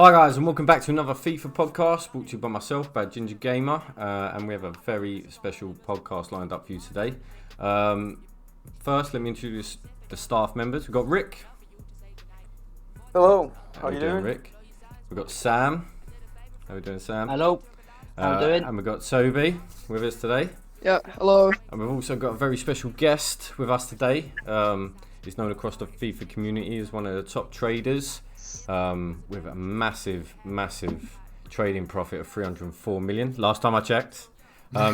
Hi guys, and welcome back to another FIFA podcast brought to you by myself, BadGingerGamer, and we have a very special podcast lined up for you today. First, let me introduce the staff members. We've got Rick. Hello. How you doing, Rick? We've got Sam. How are we doing, Sam? Hello. How are you doing? And we've got Toby with us today. Yeah, hello. And we've also got a very special guest with us today. He's known across the FIFA community as one of the top traders. With a massive trading profit of 304 million. Last time I checked,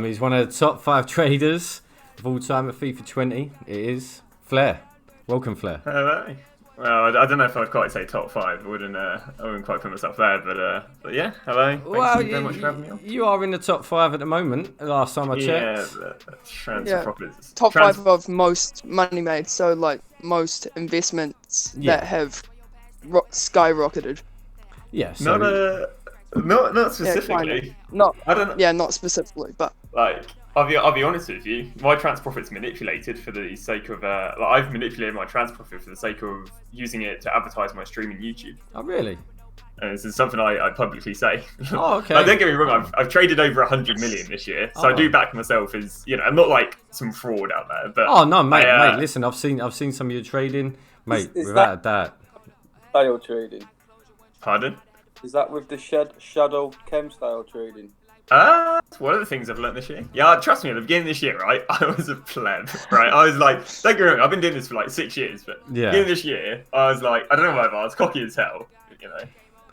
he's one of the top 5 traders of all time at FIFA 20. It is Flair. Welcome, Flair. Hello. Well, I don't know if I'd quite say top 5. I wouldn't quite put myself there, but yeah. Hello. Thank you very much for having me on. You are in the top 5 at the moment. Last time I checked. Transfer profits. Top 5 of most money made. So like most investments that have skyrocketed. Yeah. So not specifically. Not specifically, but like I'll be honest with you. My transfer profit's manipulated for the sake of I've manipulated my transfer profit for the sake of using it to advertise my stream on YouTube. Oh really? And this is something I publicly say. Oh, okay. Like, don't get me wrong, I've traded over 100 million this year, so I do back myself as, I'm not like some fraud out there. But oh no, mate, listen, I've seen some of your trading, mate, without a doubt. Style trading. Pardon? Is that with the shadow chem style trading? It's one of the things I've learned this year. Yeah, trust me, at the beginning of this year, right, I was a pleb, right? I was like, don't get me wrong, I've been doing this for like 6 years, but beginning of this year, I was like, I don't know why, I was cocky as hell,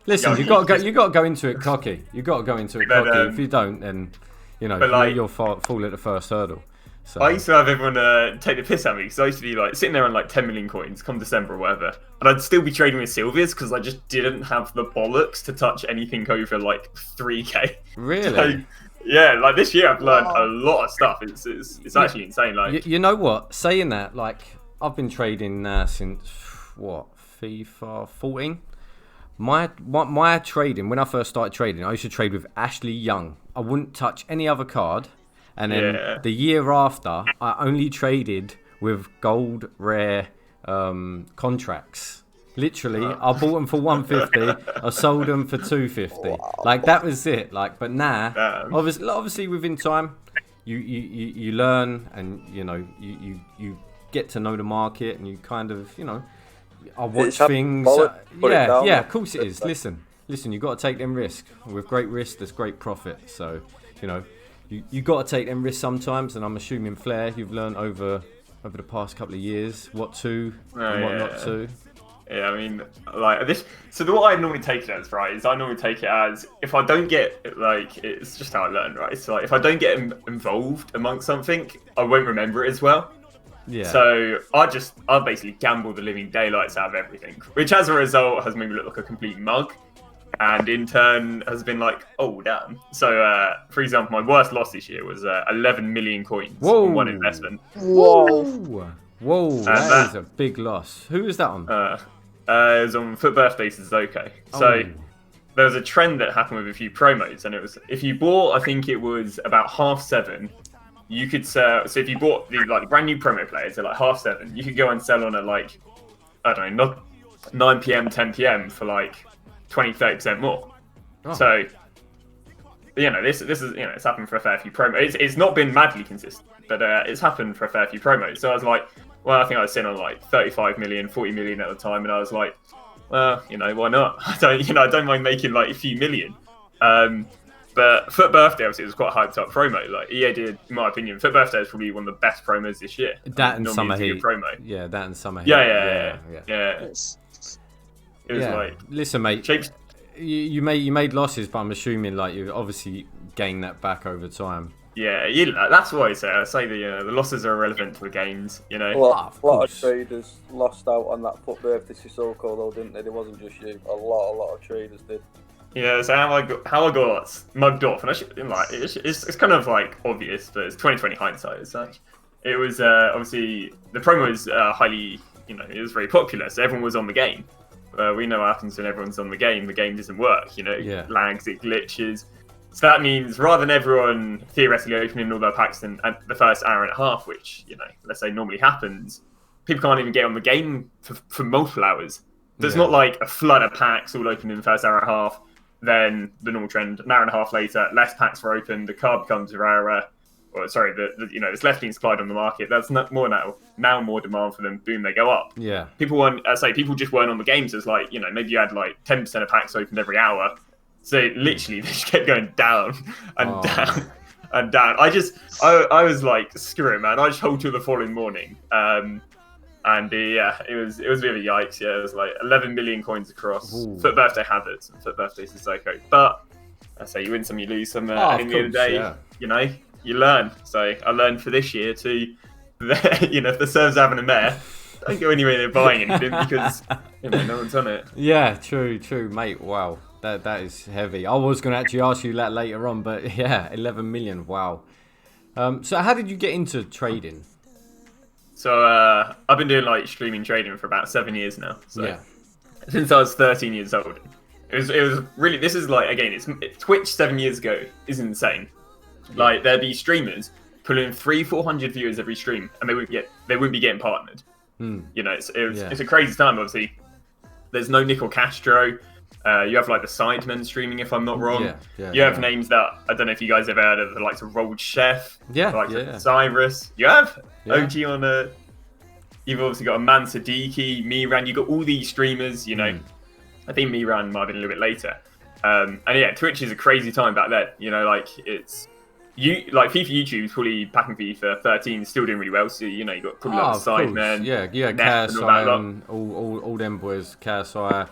Listen, you got to go into it cocky. You got to go into it cocky. If you don't, then you'll fall at the first hurdle. So. I used to have everyone take the piss at me because I used to be like sitting there on like 10 million coins come December or whatever, and I'd still be trading with Sylvias because I just didn't have the bollocks to touch anything over like 3k. Really? So, yeah, like this year I've learned a lot of stuff. It's actually insane. Like you know what? Saying that, like I've been trading since FIFA 14. My trading, when I first started trading, I used to trade with Ashley Young. I wouldn't touch any other card. And then the year after, I only traded with gold rare contracts. Literally, I bought them for 150. I sold them for 250. Wow. Like that was it. Like, but now, obviously, within time, you learn, and you get to know the market, and you kind of I watch things. Yeah, of course it is. Listen, you got to take them risks. With great risk, there's great profit. So, you got to take them risks sometimes. And I'm assuming, Flair, you've learned over the past couple of years what to and what not to. Yeah, I mean, like this. So what I normally take it as, right, is I normally take it as if I don't get it's just how I learn, right? So like if I don't get involved amongst something, I won't remember it as well. Yeah. So I basically gamble the living daylights out of everything, which as a result has made me look like a complete mug, and in turn has been like, oh damn. So for example, my worst loss this year was 11 million coins on one investment. Whoa, that is a big loss. Who was that on? It was on Foot Birthday to Zoke. So there was a trend that happened with a few promos, and it was if you bought, I think it was about 7:30. You could sell. So if you bought the brand new promo players at like 7:30, you could go and sell on at like, I don't know, not 9 p.m, 10 p.m. for like 20-30% more. Oh. So this is it's happened for a fair few promos. It's not been madly consistent, but it's happened for a fair few promos. So I was like, well, I think I was sitting on like 35 million, 40 million at the time, and I was like, well, why not? I don't mind making like a few million. But Foot Birthday, obviously, it was quite a hyped up promo. Like EA did, in my opinion, Foot Birthday is probably one of the best promos this year. That and Summer Heat. Promo. Yeah, that and Summer Heat. Yeah. It was like, listen, mate. You made losses, but I'm assuming like you obviously gained that back over time. Yeah, that's what I say. I say the losses are irrelevant to the gains. A lot of traders lost out on that Foot Birthday Sissoko though, didn't they? It wasn't just you. A lot of traders did. Yeah, so how I got mugged off, and it's kind of like obvious, but it's 2020 hindsight as such. It was obviously the promo was highly, it was very popular, so everyone was on the game. We know what happens when everyone's on the game doesn't work, lags, it glitches. So that means rather than everyone theoretically opening all their packs in the first hour and a half, which, let's say normally happens, people can't even get on the game for multiple hours. So it's not like a flood of packs all open in the first hour and a half. Then the normal trend, an hour and a half later, less packs are opened. The card becomes rarer. Or sorry, it's less being supplied on the market. That's not more now more demand for them. Boom, they go up. Yeah. People just weren't on the games as like, maybe you had like 10% of packs opened every hour. So literally they just kept going down and down and down. I was like, screw it, man. I just hold till the following morning. It was a bit of a yikes. Yeah, it was like 11 million coins across. Ooh. Foot birthday habits and foot birthdays is Zoko. But I say you win some, you lose some. And in the end of the day, you learn. So I learned for this year to, if the server's having a mare, don't go anywhere near buying anything because no one's on it. Yeah, true, mate. Wow, that is heavy. I was going to actually ask you that later on, but yeah, 11 million. Wow. So how did you get into trading? So I've been doing like streaming trading for about 7 years now. So since I was 13 years old, it was really, this is like, again, Twitch 7 years ago is insane. Like there'd be streamers pulling 300-400 viewers every stream, and they wouldn't be getting partnered. It's a crazy time. Obviously, there's no Nickel Castro. You have like the Sidemen streaming, if I'm not wrong. You have names that I don't know if you guys ever heard of, the likes of Rolled Chef, Cyrus. You have OG on You've obviously got a Man Siddiqui, Miran. You've got all these streamers. I think Miran might have been a little bit later. Twitch is a crazy time back then. Like FIFA YouTube is probably back in FIFA 13 still doing really well. So you got probably like the Sidemen, KSI, all them boys, KSI,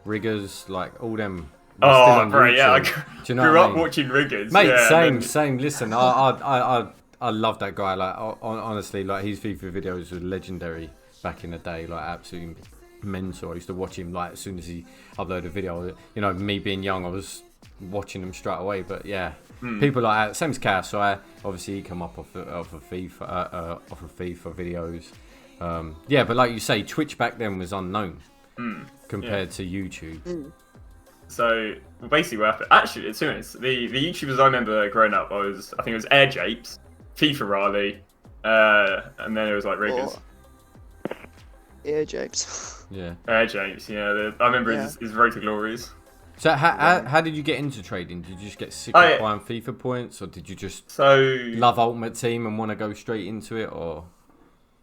Riggers, like all them. Oh, bro, yeah, I Do you know grew what I up mean? watching Riggers. Mate, same. Listen, I love that guy. Like honestly, like his FIFA videos were legendary back in the day. Like absolutely mental. I used to watch him like as soon as he uploaded a video. Me being young, I was watching him straight away. But yeah. People like that, same as KSI, obviously he come up off of FIFA videos. But like you say, Twitch back then was unknown compared to YouTube. So basically, what happened? Actually, to be honest, the YouTubers I remember growing up, I think it was Air Japes, FIFA Raleigh, and then it was like Riggers. Air Japes. Yeah. Air Japes. Yeah, I remember his Road to Glories. So how did you get into trading? Did you just get sick of buying FIFA points, or did you just love Ultimate Team and want to go straight into it, or?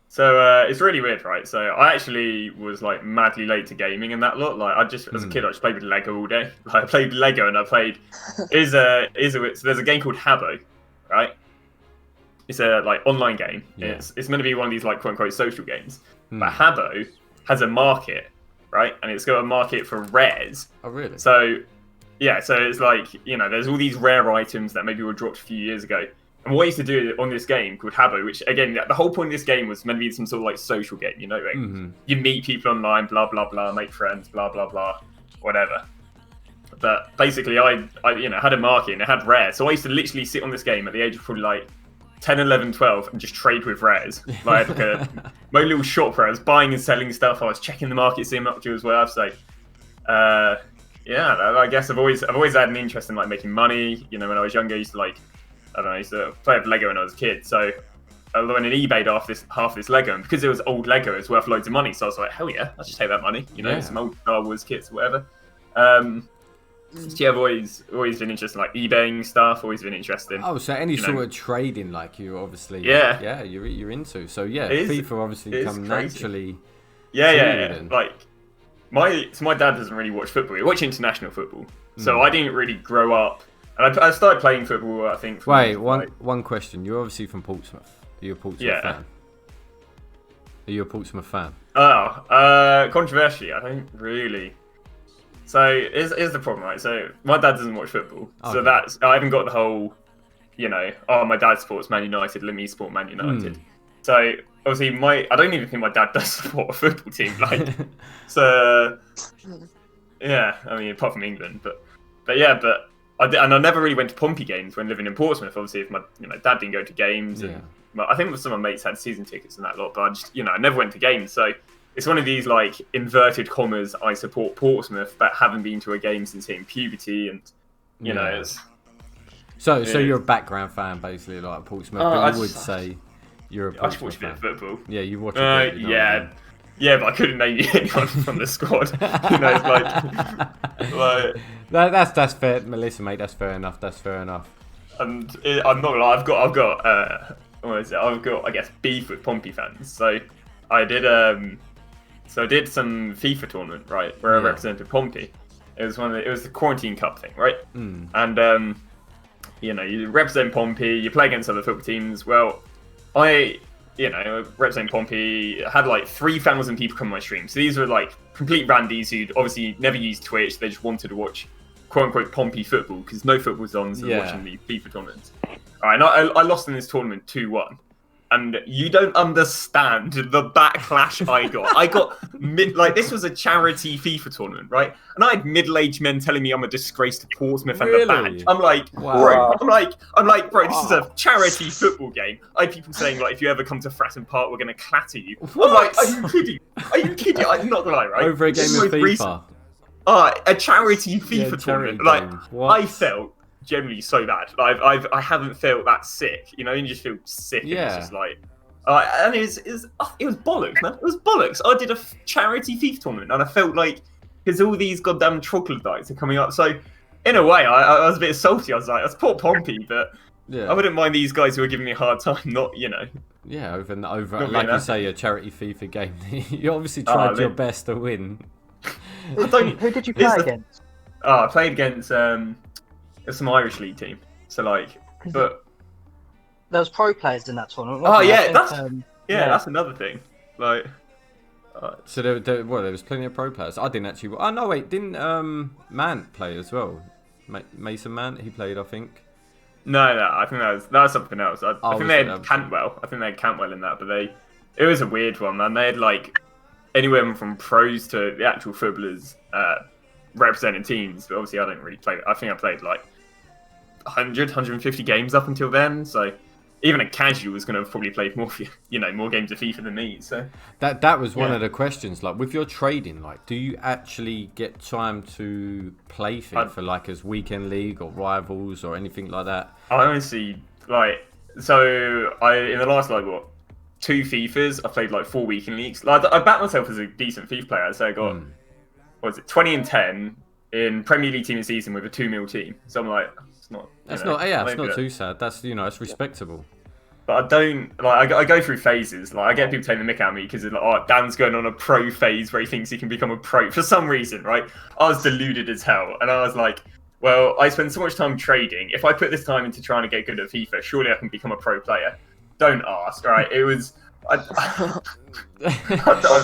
So it's really weird, right? So I actually was like madly late to gaming and that lot. Like as a kid, I just played with Lego all day. Like I played Lego and I played. So there's a game called Habbo, right? It's a like online game. Yeah. It's meant to be one of these like quote unquote social games. But Habbo has a market. Right, and it's got a market for rares. Oh, really? So, so it's like, there's all these rare items that maybe were dropped a few years ago. And what I used to do on this game called Habbo, which, again, the whole point of this game was meant to be some sort of, like, social game, right? You meet people online, blah, blah, blah, make friends, blah, blah, blah, whatever. But basically, I had a market and it had rare. So I used to literally sit on this game at the age of probably, like, 10, 11, 12 and just trade with rares. Like my little shop where I was buying and selling stuff. I was checking the market, seeing what as well. So, I guess I've always had an interest in like making money. When I was younger, I used to play with Lego when I was a kid. So I went and eBayed half this Lego, and because it was old Lego, it's worth loads of money. So I was like, hell yeah, I'll just take that money. Some old Star Wars kits, or whatever. I've always been interested in like eBaying stuff. Always been interested. Oh, so any sort of trading, like you obviously, you're into. So FIFA obviously come naturally. Yeah. Like my dad doesn't really watch football. He watch international football, so I didn't really grow up. And I started playing football, I think. One question. You're obviously from Portsmouth. Are you a Portsmouth fan? Are you a Portsmouth fan? Oh, controversially, I don't really. So here's the problem, right? So my dad doesn't watch football, so I haven't got the whole, my dad supports Man United, let me support Man United. So obviously I don't even think my dad does support a football team, like, so yeah, I mean apart from England, but I never really went to Pompey games when living in Portsmouth. Obviously, if my dad didn't go to games, and I think some of my mates had season tickets and that lot, but I just I never went to games, so. It's one of these, like, inverted commas, I support Portsmouth, but haven't been to a game since hitting puberty, and, it's... So you're a background fan, basically, like Portsmouth, but you would say you're a Portsmouth fan. I just watch a bit of football. Yeah, you watch a bit, Yeah, but I couldn't name you anyone from the squad. You know, it's like That's fair, Melissa, mate. That's fair enough. That's fair enough. and I'm not gonna lie, what is it? I've got, I guess, beef with Pompey fans. So I did I did some FIFA tournament, right, where I represented Pompey. It was it was the quarantine cup thing, right? And you know, you represent Pompey, you play against other football teams. Well, representing Pompey, had like 3,000 people come on my stream. So these were like complete randies who'd obviously never used Twitch. They just wanted to watch quote unquote Pompey football because no football was on, so they're watching the FIFA tournaments. All right, and I lost in this tournament 2-1. And you don't understand the backlash I got. I got this was a charity FIFA tournament, right? And I had middle-aged men telling me I'm a disgrace to Portsmouth and the badge. I'm like, bro, bro, this is a charity football game. I had people saying like, if you ever come to Fratton Park, we're gonna clatter you. I'm like, are you kidding? Are you kidding? I'm not gonna lie, right? Over a game of FIFA. A charity FIFA tournament. Like, I felt generally so bad. Like, I haven't felt that sick. You know, you just feel sick. And it's just like, and it was bollocks, man. It was bollocks. I did a charity FIFA tournament, and I felt like because all these goddamn troglodytes are coming up. So, in a way, I was a bit salty. I was like, I support Pompey, but I wouldn't mind these guys who are giving me a hard time. Not, you know. Yeah, over like you say, a charity FIFA game. You obviously tried your best to win. Who did you play against? I played against some Irish league team. So like, but there was pro players in that tournament. That's another thing. Like, so there was plenty of pro players. I didn't actually. Oh no, wait, didn't Mant play as well? Mason Mant, he played, I think. No, I think that was something else. I think they had Cantwell. I think they had Cantwell in that, but it was a weird one, man. They had like anywhere from pros to the actual footballers representing teams, but obviously I don't really play. I think I played like 100, 150 games up until then, so even a casual was going to have probably played more games of FIFA than me. So that was one of the questions. Like with your trading, like do you actually get time to play FIFA like as weekend league or rivals or anything like that? I honestly in the last 2 FIFAs I played like 4 weekend leagues. Like I backed myself as a decent FIFA player, so I got 20 and 10 in Premier League team of the season with a 2 mil team. So I'm like, it's not too sad. That's it's respectable. But I don't I go through phases. Like I get people taking the mick out of me because like, oh, Dan's going on a pro phase where he thinks he can become a pro for some reason, right? I was deluded as hell, and I was like, well, I spend so much time trading. If I put this time into trying to get good at FIFA, surely I can become a pro player. Don't ask, right? It was.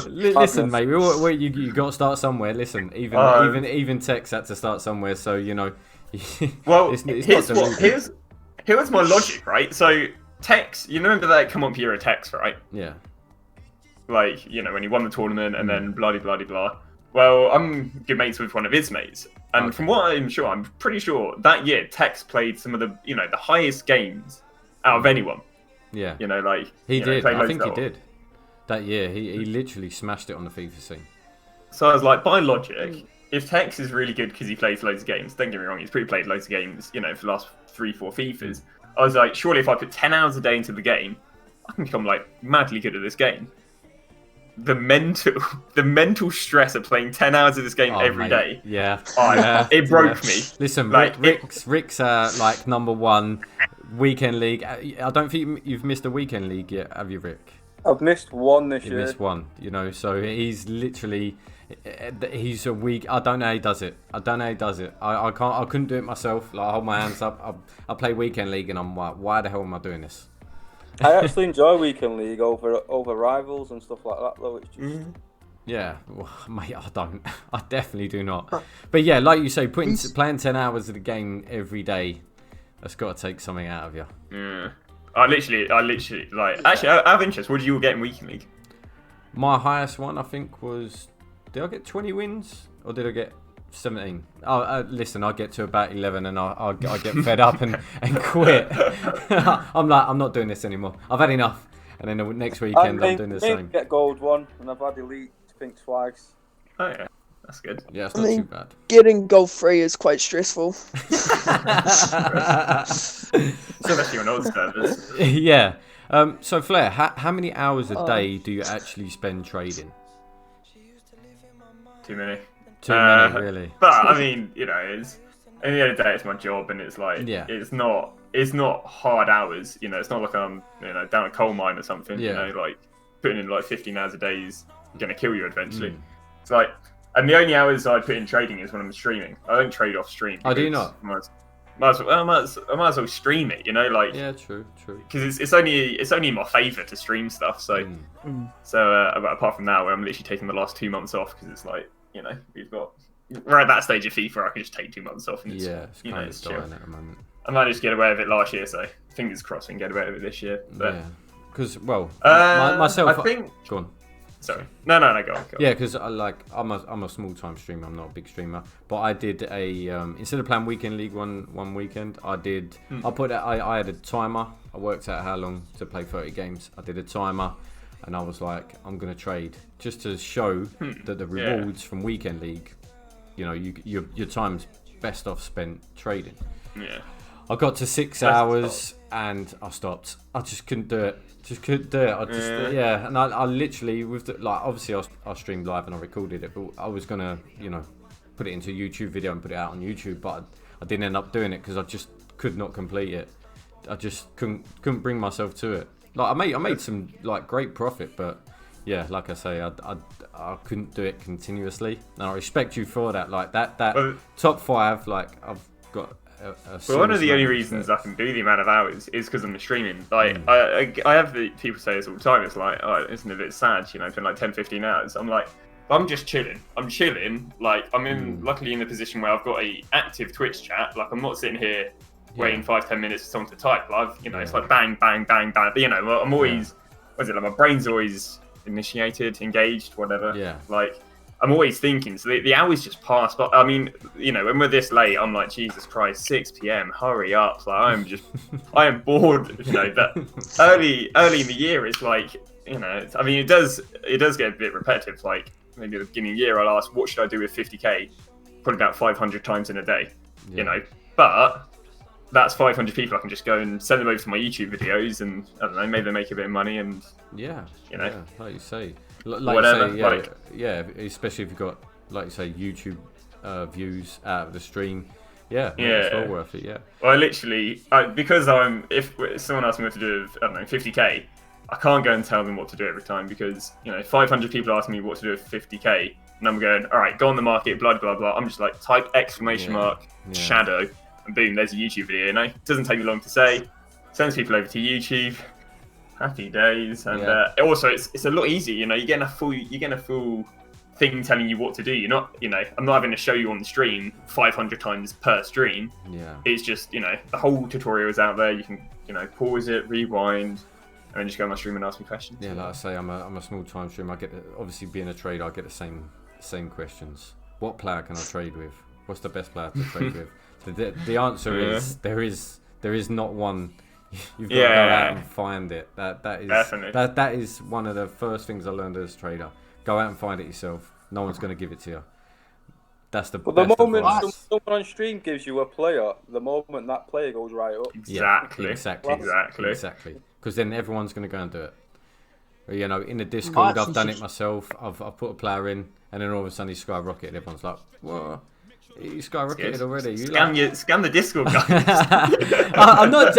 Listen, mate. You got to start somewhere. Listen, even Tex had to start somewhere. So you know. Well, here's my logic, right? So Tex, you remember that come up Euro Tex, right? Yeah. Like when he won the tournament and then blah blah blah blah. Well, I'm good mates with one of his mates, and from what I'm pretty sure that year Tex played some of the the highest games out of anyone. Yeah. He did. I think he did. That year, he literally smashed it on the FIFA scene. So I was like, by logic, if Tex is really good because he plays loads of games, don't get me wrong, he's probably played loads of games, for the last 3-4 FIFAs. I was like, surely if I put 10 hours a day into the game, I can become madly good at this game. The mental stress of playing 10 hours of this game every day. Yeah. It broke me. Listen, Rick's number 1 weekend league. I don't think you've missed a weekend league yet, have you, Rick? I've missed one this year. Missed one, so he's literally, he's a week. I don't know how he does it. I couldn't do it myself. Like I hold my hands up. I play weekend league and I'm like, why the hell am I doing this? I actually enjoy weekend league over rivals and stuff like that, though. It's just. Yeah, well, mate, I don't. I definitely do not. But yeah, like you say, playing 10 hours of the game every day, that's got to take something out of you. Yeah. I literally, actually, I have interest. What did you get in weekend league? My highest one, I think, was, did I get 20 wins or did I get 17? Oh, listen, I get to about 11 and I get fed up and quit. I'm like, I'm not doing this anymore. I've had enough. And then the next weekend, I'm doing the same. I get gold one, and I've had elite, I think, twice. Oh yeah, that's good. Yeah, it's not too bad. Getting gold 3 is quite stressful. Especially on old servers. Yeah. So Flair, how many hours a day do you actually spend trading? Too many. Too many, really. But I mean, you know, it's at the end of the day, it's my job, and it's like, it's not hard hours. You know, it's not like I'm, you know, down a coal mine or something. You know, like putting in like 15 hours a day is gonna kill you eventually. It's like, and the only hours I put in trading is when I'm streaming. I don't trade off stream. I do not. I might as well stream it. You know, like true. Because it's only in my favour to stream stuff. So apart from that, where I'm literally taking the last 2 months off because it's like, you know, we're at that stage of FIFA. I can just take 2 months off and it's you know, it's chill. At the moment. I managed to get away with it last year, so fingers crossed I can get away with it this year. But, because myself, I think. Go on. Sorry. No, go on. Yeah, because I'm a small time streamer. I'm not a big streamer, but I did a instead of playing weekend league one weekend, I had a timer. I worked out how long to play 30 games. I did a timer, and I was like, I'm gonna trade just to show that the rewards from weekend league, you know, your time's best off spent trading. Yeah. I got to 6 hours and I stopped. I just couldn't do it. And I literally obviously I streamed live and I recorded it, but I was gonna, you know, put it into a YouTube video and put it out on YouTube, but I didn't end up doing it because I just could not complete it. I just couldn't bring myself to it. Like I made some like great profit, but yeah, like I say, I couldn't do it continuously. And I respect you for that. Like that top 5, like I've got. Well, one of the only reasons I can do the amount of hours is because I'm streaming. Like, I have people say this all the time. It's like, oh, isn't it a bit sad, you know, for like 10, 15 hours? I'm like, I'm just chilling. I'm chilling. Like, I'm luckily in the position where I've got a active Twitch chat. Like, I'm not sitting here waiting 5-10 minutes for someone to type. Like, you know, it's like bang, bang, bang, bang. But, you know, I'm always, like my brain's always initiated, engaged, whatever. Yeah. Like, I'm always thinking, so the hours just pass. But I mean, you know, when we're this late, I'm like, Jesus Christ, 6 p.m. Hurry up! Like I am bored. You know, that early in the year, it's like, you know, I mean, it does get a bit repetitive. Like maybe at the beginning of the year, I'll ask, what should I do with 50k? Probably about 500 times in a day. Yeah. You know, but that's 500 people. I can just go and send them over to my YouTube videos, and I don't know, maybe they make a bit of money, and you know, like you say. Like whatever, you say, especially if you've got, like you say, YouTube views out of the stream. It's well worth it. Yeah. Well, literally, because if someone asks me what to do with, I don't know, 50k, I can't go and tell them what to do every time because, you know, 500 people ask me what to do with 50k, and I'm going, all right, go on the market, blah blah blah. I'm just like, type exclamation mark shadow, and boom, there's a YouTube video. You know, it doesn't take me long to say. Sends people over to YouTube. Happy days, and also it's a lot easier. You know, you're getting a full thing telling you what to do. You're not, you know, I'm not having to show you on the stream 500 times per stream. Yeah, it's just, you know, the whole tutorial is out there. You can, you know, pause it, rewind, and then just go on my stream and ask me questions. Yeah, like I say, I'm a small time streamer. I get obviously being a trader, I get the same questions. What player can I trade with? What's the best player to trade with? The answer is there is not one. You've got to go out and find it. That is definitely that is one of the first things I learned as a trader. Go out and find it yourself. No one's going to give it to you. That's the best moment advice. someone on stream gives you a player, the moment that player goes right up. Exactly. Because then everyone's going to go and do it. You know, in the Discord, I've done it myself. I've put a player in, and then all of a sudden he skyrocketed. Everyone's like, "What? You skyrocketed already." Scam the Discord guys. I'm not.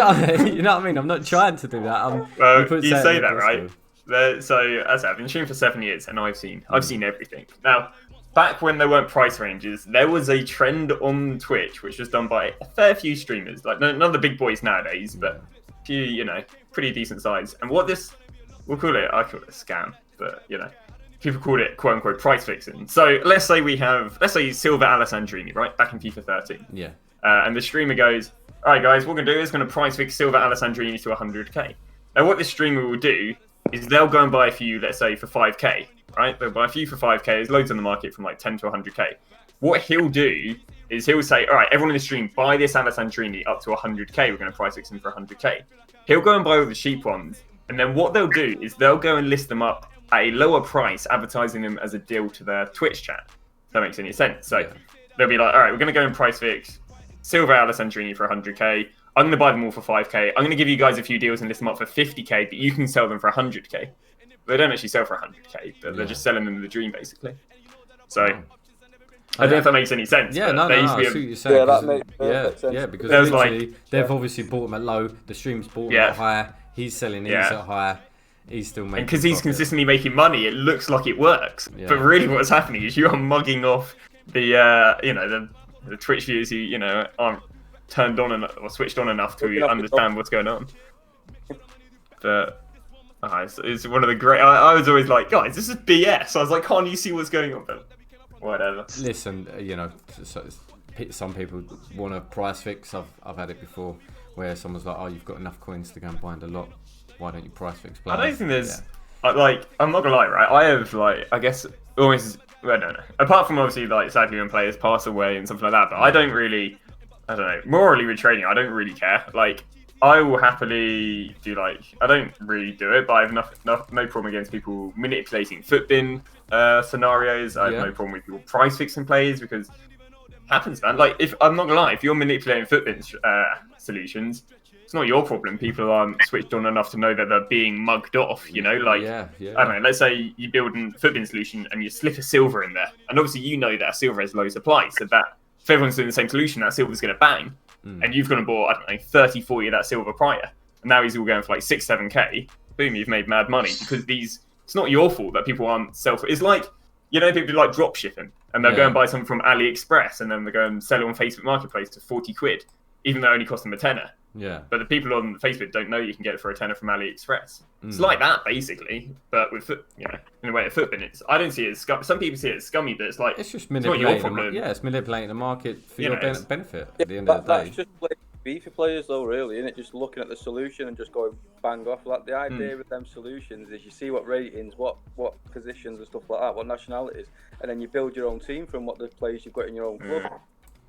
You know what I mean? I'm not trying to do that. Well, you say that, right? So, as I've been streaming for 7 years, and I've seen everything. Now, back when there weren't price ranges, there was a trend on Twitch which was done by a fair few streamers, like none of the big boys nowadays, but a few, you know, pretty decent size. And what I call it a scam, but you know, people call it quote unquote price fixing. So let's say Silver Alessandrini, right, back in FIFA 13. Yeah. And the streamer goes, all right, guys, what we're gonna do is gonna price fix Silver Alessandrini to 100k. Now, what this streamer will do is they'll go and buy a few, let's say, for 5k, right? They'll buy a few for 5k. There's loads on the market from like 10 to 100k. What he'll do is he'll say, all right, everyone in the stream, buy this Alessandrini up to 100k. We're going to price fix him for 100k. He'll go and buy all the cheap ones. And then what they'll do is they'll go and list them up at a lower price, advertising them as a deal to their Twitch chat. If that makes any sense. So they'll be like, all right, we're going to go and price fix Silver Alessandrini for 100k. I'm going to buy them all for 5k. I'm going to give you guys a few deals and list them up for 50k, but you can sell them for 100k. They don't actually sell for 100k, but they're just selling them the dream, basically. So I don't know if that makes any sense. Yeah, but no, there no, used no, to I be see what you're saying. Yeah, that 'cause- makes perfect sense. yeah, because There was literally, they've obviously bought him at low, the stream's bought him Yeah. at high, he's selling these Yeah. at high, he's still making And because he's profit. consistently making money, it looks like it works. Yeah. But really, what's happening is you are mugging off the the Twitch viewers who aren't turned on or switched on enough to understand what's going on. But it's one of the great. I was always like, guys, this is BS. I was like, can't you see what's going on? But whatever. Listen, some people want a price fix. I've had it before where someone's like, oh, you've got enough coins to go and bind a lot. Why don't you price fix players? I don't think there's I'm not gonna lie, right? I have I guess always. Well, no. Apart from obviously sadly when players pass away and something like that, but I don't know. Morally with trading, I don't really care. I will happily do I don't really do it, but I have no problem against people manipulating footbin scenarios. I have no problem with people price fixing players because it happens, man. If I'm not gonna lie, if you're manipulating footbin solutions, it's not your problem. People aren't switched on enough to know that they're being mugged off. I don't know. Let's say you build a footbin solution and you slip a silver in there, and obviously you know that a silver has low supply, so that if everyone's doing the same solution, that silver's going to bang. And you've gone and bought, 30, 40 of that silver prior. And now he's all going for 6, 7k. Boom, you've made mad money because it's not your fault that people aren't It's like, people like drop shipping and they'll go and buy something from AliExpress and then they go and sell it on Facebook Marketplace to 40 quid, even though it only cost them a tenner. Yeah. But the people on Facebook don't know you can get it for a tenner from AliExpress. It's like that basically, but with in a way of footbin. I don't see it as some people see it as scummy, but it's just not your manipulating. problem. It's manipulating the market for your benefit Yeah, at the end of the day. That's just FIFA players though, really, isn't it? Just looking at the solution and just going bang off. The idea with them solutions is you see what ratings, what positions and stuff like that, what nationalities, and then you build your own team from what the players you've got in your own club.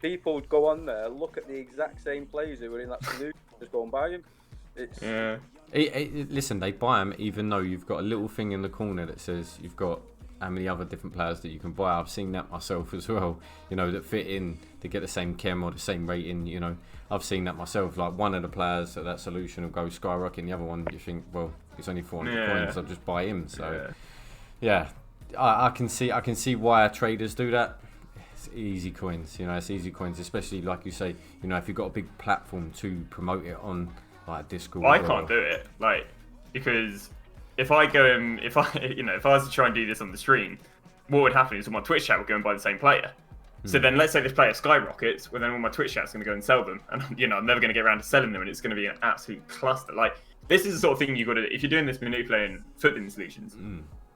People would go on there, look at the exact same players who were in that solution, just go and buy them. Listen, they buy them even though you've got a little thing in the corner that says you've got how many other different players that you can buy. I've seen that myself as well, that fit in to get the same chem or the same rating. I've seen that myself. One of the players at that solution will go skyrocket, and the other one you think, well, it's only 400 coins, I'll just buy him. So I can see why traders do that. It's easy coins, it's easy coins, especially like you say, if you've got a big platform to promote it on, like Discord. Well, I can't do it, because if I was to try and do this on the stream, what would happen is all my Twitch chat would go and buy the same player. So then let's say this player skyrockets, well then all my Twitch chat's going to go and sell them, and I'm never going to get around to selling them, and it's going to be an absolute cluster. This is the sort of thing you got to, if you're doing this manipulating footbin solutions,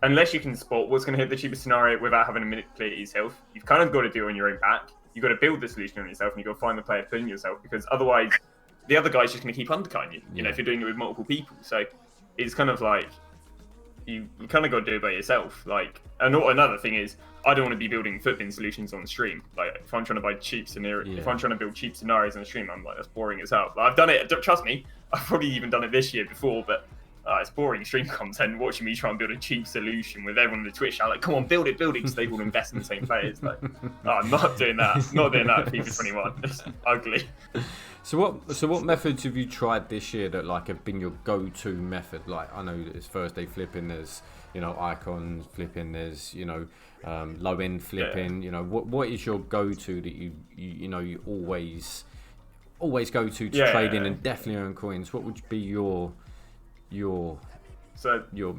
unless you can spot what's going to hit the cheapest scenario without having to manipulate it yourself, you've kind of got to do it on your own back. You've got to build the solution on yourself, and you've got to find the player pulling yourself, because otherwise the other guy's just going to keep undercutting you, if you're doing it with multiple people. So it's kind of you kind of got to do it by yourself. And another thing is, I don't want to be building footbin solutions on the stream. If I'm trying to buy cheap scenarios, if I'm trying to build cheap scenarios on the stream, I'm that's boring as hell. I've done it. Trust me, I've probably even done it this year before, but it's boring stream content watching me try and build a cheap solution with everyone on the Twitch. I'm come on, build it, because they all invest in the same players. I'm not doing that. Not doing that. FIFA 21. It's ugly. So what methods have you tried this year that have been your go-to method? I know there's Thursday flipping, there's icons flipping, there's low end flipping. What is your go-to that you always go to trade in and definitely earn coins? What would be your method?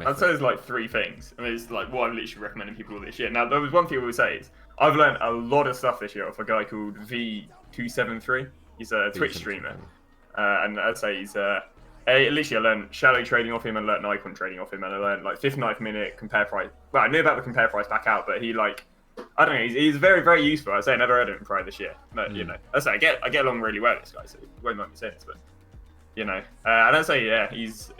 I'd say there's 3 things. It's what I'm literally recommending people all this year. Now there was one thing I would say is I've learned a lot of stuff this year off a guy called V273. He's a Twitch streamer, and I'd say he's literally I learned shadow trading off him and learned icon trading off him, and I learned 59th minute compare price. Well, I knew about the compare price back out, but he I don't know, he's very, very useful. I say I never heard of him prior this year, but I say I get along really well with this guy, so he won't mind me saying this, but and I'd say he's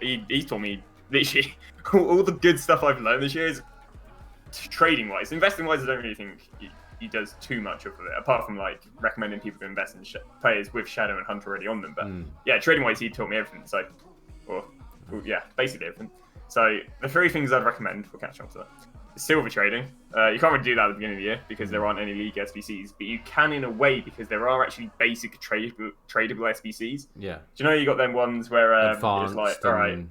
taught me literally all the good stuff I've learned this year is trading wise. Investing wise, I don't really think he does too much of it, apart from recommending people to invest in players with Shadow and Hunt already on them. But trading wise, he taught me everything. So, basically everything. So the 3 things I'd recommend, we'll catch up to that. Silver trading. You can't really do that at the beginning of the year because there aren't any league SBCs, but you can in a way because there are actually basic tradable SBCs. Yeah. Do you know you got them ones where advanced, it's all right.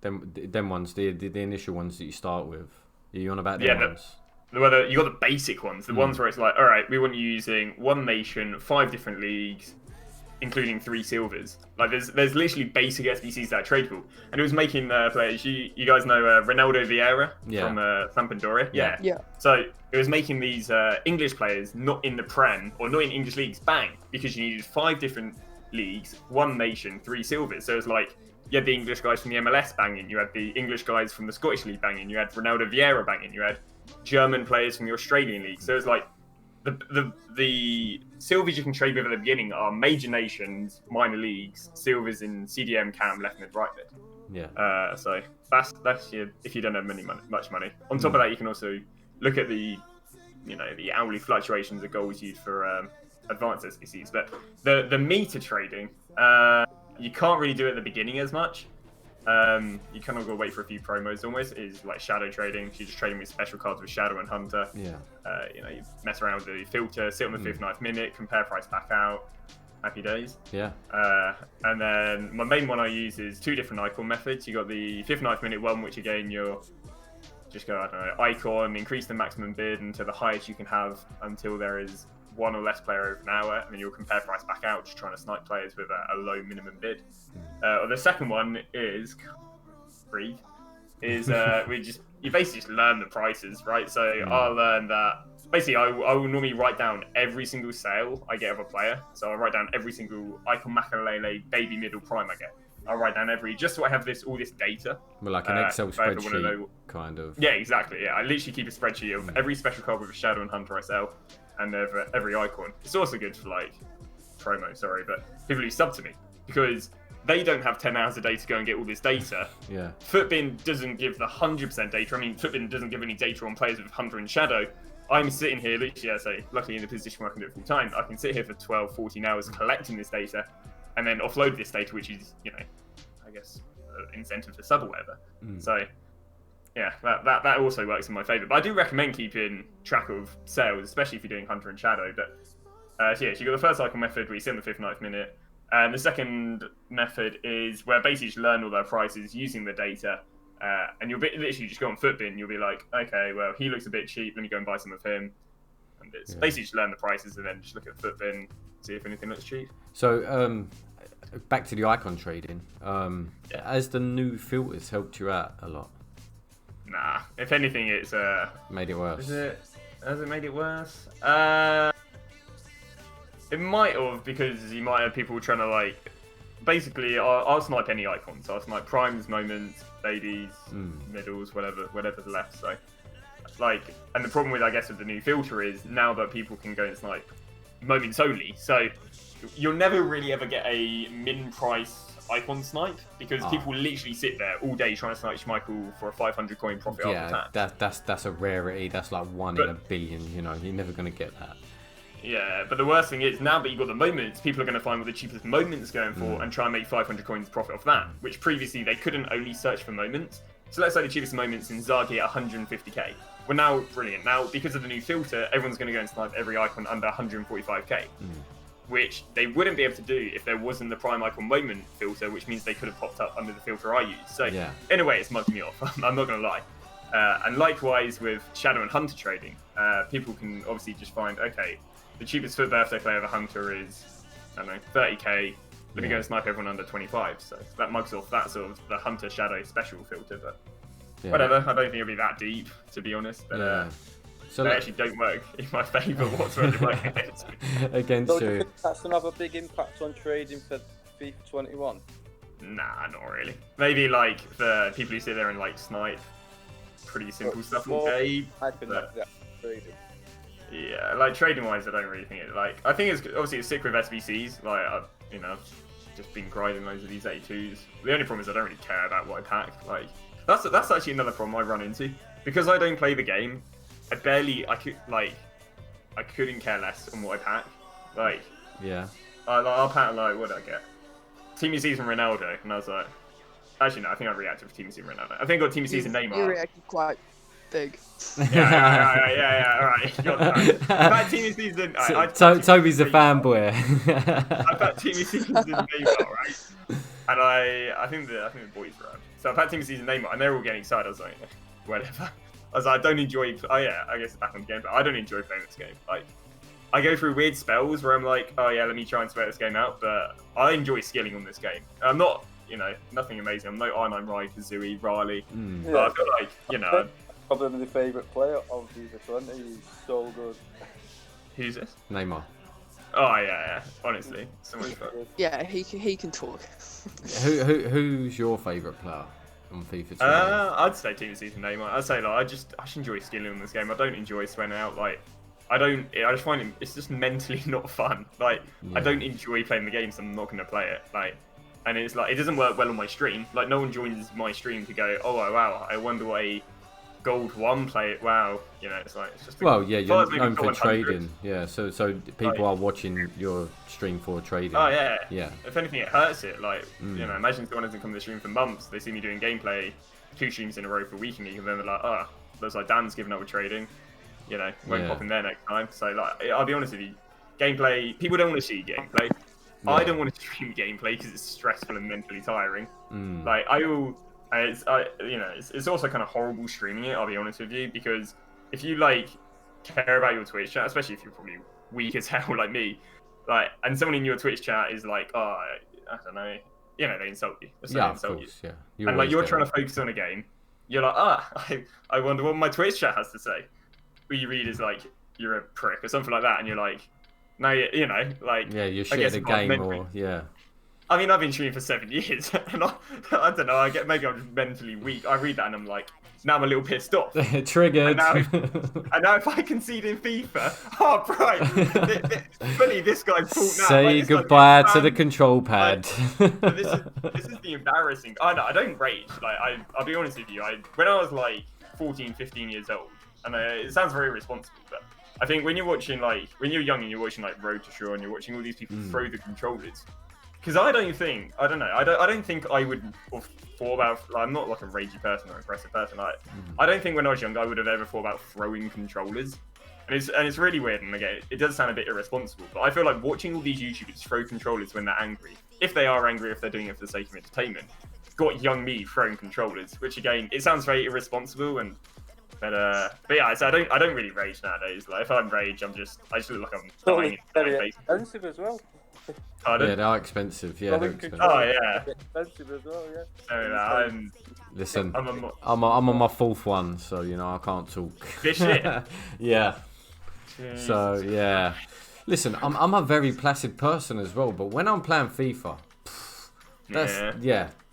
Them ones, the initial ones that you start with. Are you on about them ones? Whether you got the basic ones, the ones where it's like, all right, we want you using one nation, 5 different leagues, including 3 silvers. Like there's literally basic SBCs that are tradable, and it was making players. You guys know Ronaldo Vieira from Sampdoria. Yeah. So it was making these English players not in the Prem or not in English leagues bang, because you needed 5 different leagues, 1 nation, 3 silvers. So it was like you had the English guys from the MLS banging, you had the English guys from the Scottish league banging, you had Ronaldo Vieira banging, you had German players from the Australian league. So it was like the silvers you can trade with at the beginning are major nations, minor leagues, silvers in CDM, cam, left mid, right mid. Yeah. So that's if you don't have much money. On top of that, you can also look at the hourly fluctuations of goals used for advanced SBCs. But the meter trading, you can't really do it at the beginning as much. You kind of got to wait for a few promos almost. Is like shadow trading. So you're just trading with special cards with Shadow and Hunter. Yeah. You mess around with the filter, sit on the 5th, 9th minute, compare price back out. Happy days. Yeah. And then my main one I use is 2 different icon methods. You got the 5th, 9th minute one, which again you're just go, I don't know, icon, increase the maximum bid until the highest you can have until there is 1 or less player over an hour, and then you'll compare price back out, just trying to snipe players with a low minimum bid. Or the second one is breathe. You basically just learn the prices, right? So I'll learn that basically I will normally write down every single sale I get of a player. So I'll write down every single icon, Makalele, baby, middle, prime I get. I'll write down just so I have all this data. Well, like an Excel spreadsheet, kind of. Yeah, exactly. Yeah, I literally keep a spreadsheet of every special card with a Shadow and Hunter I sell, and every icon. It's also good for like promo, but people who sub to me, because they don't have 10 hours a day to go and get all this data. Yeah. Footbin doesn't give the 100% data. I mean, Footbin doesn't give any data on players with Hunter and Shadow. I'm sitting here, literally, luckily in the position where I can do it full time, I can sit here for 12, 14 hours collecting this data, and then offload this data, which is, I guess, incentive to sub or whatever. So, yeah, that also works in my favour. But I do recommend keeping track of sales, especially if you're doing Hunter and Shadow. But, so you got the first icon method where you sit on the 5th, 9th minute. And the second method is where basically you just learn all their prices using the data. And you'll literally just go on Footbin, you'll be like, okay, well, he looks a bit cheap, let me go and buy some of him. And it's basically just learn the prices and then just look at Footbin, see if anything looks cheap. So, back to the icon trading. Has the new filters helped you out a lot? Nah, if anything, it's made it worse. Has it made it worse? It might have, because you might have people trying to basically, I'll snipe any icon. So I'll snipe primes, moments, babies, middles, whatever's left. So, and the problem with, I guess, with the new filter is now that people can go and snipe moments only. So you'll never really ever get a min price icon snipe, because people literally sit there all day trying to snipe Schmeichel for a 500 coin profit after tax. That's a rarity. That's like 1 in a billion. You're never gonna get that. Yeah, but the worst thing is, now that you've got the moments, people are going to find what the cheapest moments going for and try and make 500 coins profit off that, which previously they couldn't only search for moments. So let's say the cheapest moments in Zagi at 150k. Well, now, brilliant. Now, because of the new filter, everyone's going to go and snipe every icon under 145k, which they wouldn't be able to do if there wasn't the prime icon moment filter, which means they could have popped up under the filter I use. So, in a way, it's mugged me off. I'm not going to lie. And likewise with Shadow and Hunter trading, people can obviously just find, okay, the cheapest FUT birthday player of a Hunter is, I don't know, 30k. Let me go and snipe everyone under 25. So that mugs off that sort of the Hunter Shadow special filter. But whatever, I don't think it'll be that deep, to be honest. But, so they actually don't work in my favour whatsoever. They work against me. Against so you. That's another big impact on trading for FIFA 21. Nah, not really. Maybe the people who sit there and snipe pretty simple stuff all day. I can knock that trading. Yeah, trading wise, I don't really think it. I think it's sick with SBCs. I've just been grinding loads of these 82s. The only problem is I don't really care about what I pack. That's actually another problem I run into, because I don't play the game. I couldn't care less on what I pack. I'll pack what did I get? Team of Season Ronaldo, and I was like, actually no, I think I reacted for Team of Season Ronaldo. I think I got Team of Season Neymar. You reacted quite big. Yeah, alright. That Team of Season. Toby's a fanboy. I've had Team of Season Neymar, right? And I think the boys were around. So I've had Team of Season Neymar, and they're all getting excited. I was like, whatever. I was like, I don't enjoy. Oh yeah, I guess it's back on the game, but I don't enjoy playing this game. Like, I go through weird spells where I'm like, oh yeah, let me try and sweat this game out. But I enjoy skilling on this game. I'm not, nothing amazing. I'm no R9 Rai, Kazooie, Riley. But I feel like, Probably my favourite player of FIFA 20. He's so good. Who's this? Neymar. Oh yeah. Honestly, so much fun. Yeah, he can talk. Who's your favourite player on FIFA 20? I'd say Team of the Season Neymar. I'd say like I just enjoy skilling on this game. I don't enjoy sweating out. Like I just find it's just mentally not fun. Like I don't enjoy playing the game, so I'm not gonna play it. Like, and it's like it doesn't work well on my stream. Like no one joins my stream to go, oh wow, I wonder what a Gold 1 play. Wow, it's like it's just. Well, yeah, you're known for trading. Yeah, so people are watching your stream for trading. Oh yeah. Yeah. If anything, it hurts it. Like imagine someone hasn't come to the stream for months. They see me doing gameplay 2 streams in a row for a week, and then they're like, oh, looks like Dan's giving up with trading. Won't pop in there next time. So like, I'll be honest with you, gameplay. People don't want to see gameplay. Yeah. I don't want to stream gameplay because it's stressful and mentally tiring. Like I will. It's also kind of horrible streaming it. I'll be honest with you, because if you like care about your Twitch chat, especially if you're probably weak as hell like me, like, and someone in your Twitch chat is like, oh, I don't know, they insult you. Yeah, of course, yeah. And like you're trying to focus on a game, you're like, I wonder what my Twitch chat has to say. What you read is like, you're a prick or something like that, and you're like, no, like, yeah, you're shit at the game, or yeah. I mean, I've been streaming for 7 years, and I don't know. Maybe I'm just mentally weak. I read that and I'm like, now I'm a little pissed off. Triggered. And now if I concede in FIFA, right, fully this guy's fault now. Say like, goodbye to the control pad. Like, this is the embarrassing. I don't rage. Like I'll be honest with you. When I was like 14, 15 years old, and it sounds very irresponsible, but I think when you're watching when you're young and you're watching like Road to Shore and you're watching all these people throw the controllers. Because I don't think I would have thought about. Like, I'm not like a ragey person or aggressive person. Like, I don't think when I was young I would have ever thought about throwing controllers. And it's really weird. And again, it does sound a bit irresponsible. But I feel like watching all these YouTubers throw controllers when they're angry, if they are angry, if they're doing it for the sake of entertainment, got young me throwing controllers. Which again, it sounds very irresponsible. But yeah, so I don't really rage nowadays. Like if I'm rage, I just look like I'm dying. Very expensive as well. Yeah, they are expensive. Yeah, they're expensive. Oh yeah, expensive as well. Yeah. Listen, I'm on my 4th one, so I can't talk. This shit. Yeah. Jeez. So yeah, listen, I'm a very placid person as well, but when I'm playing FIFA,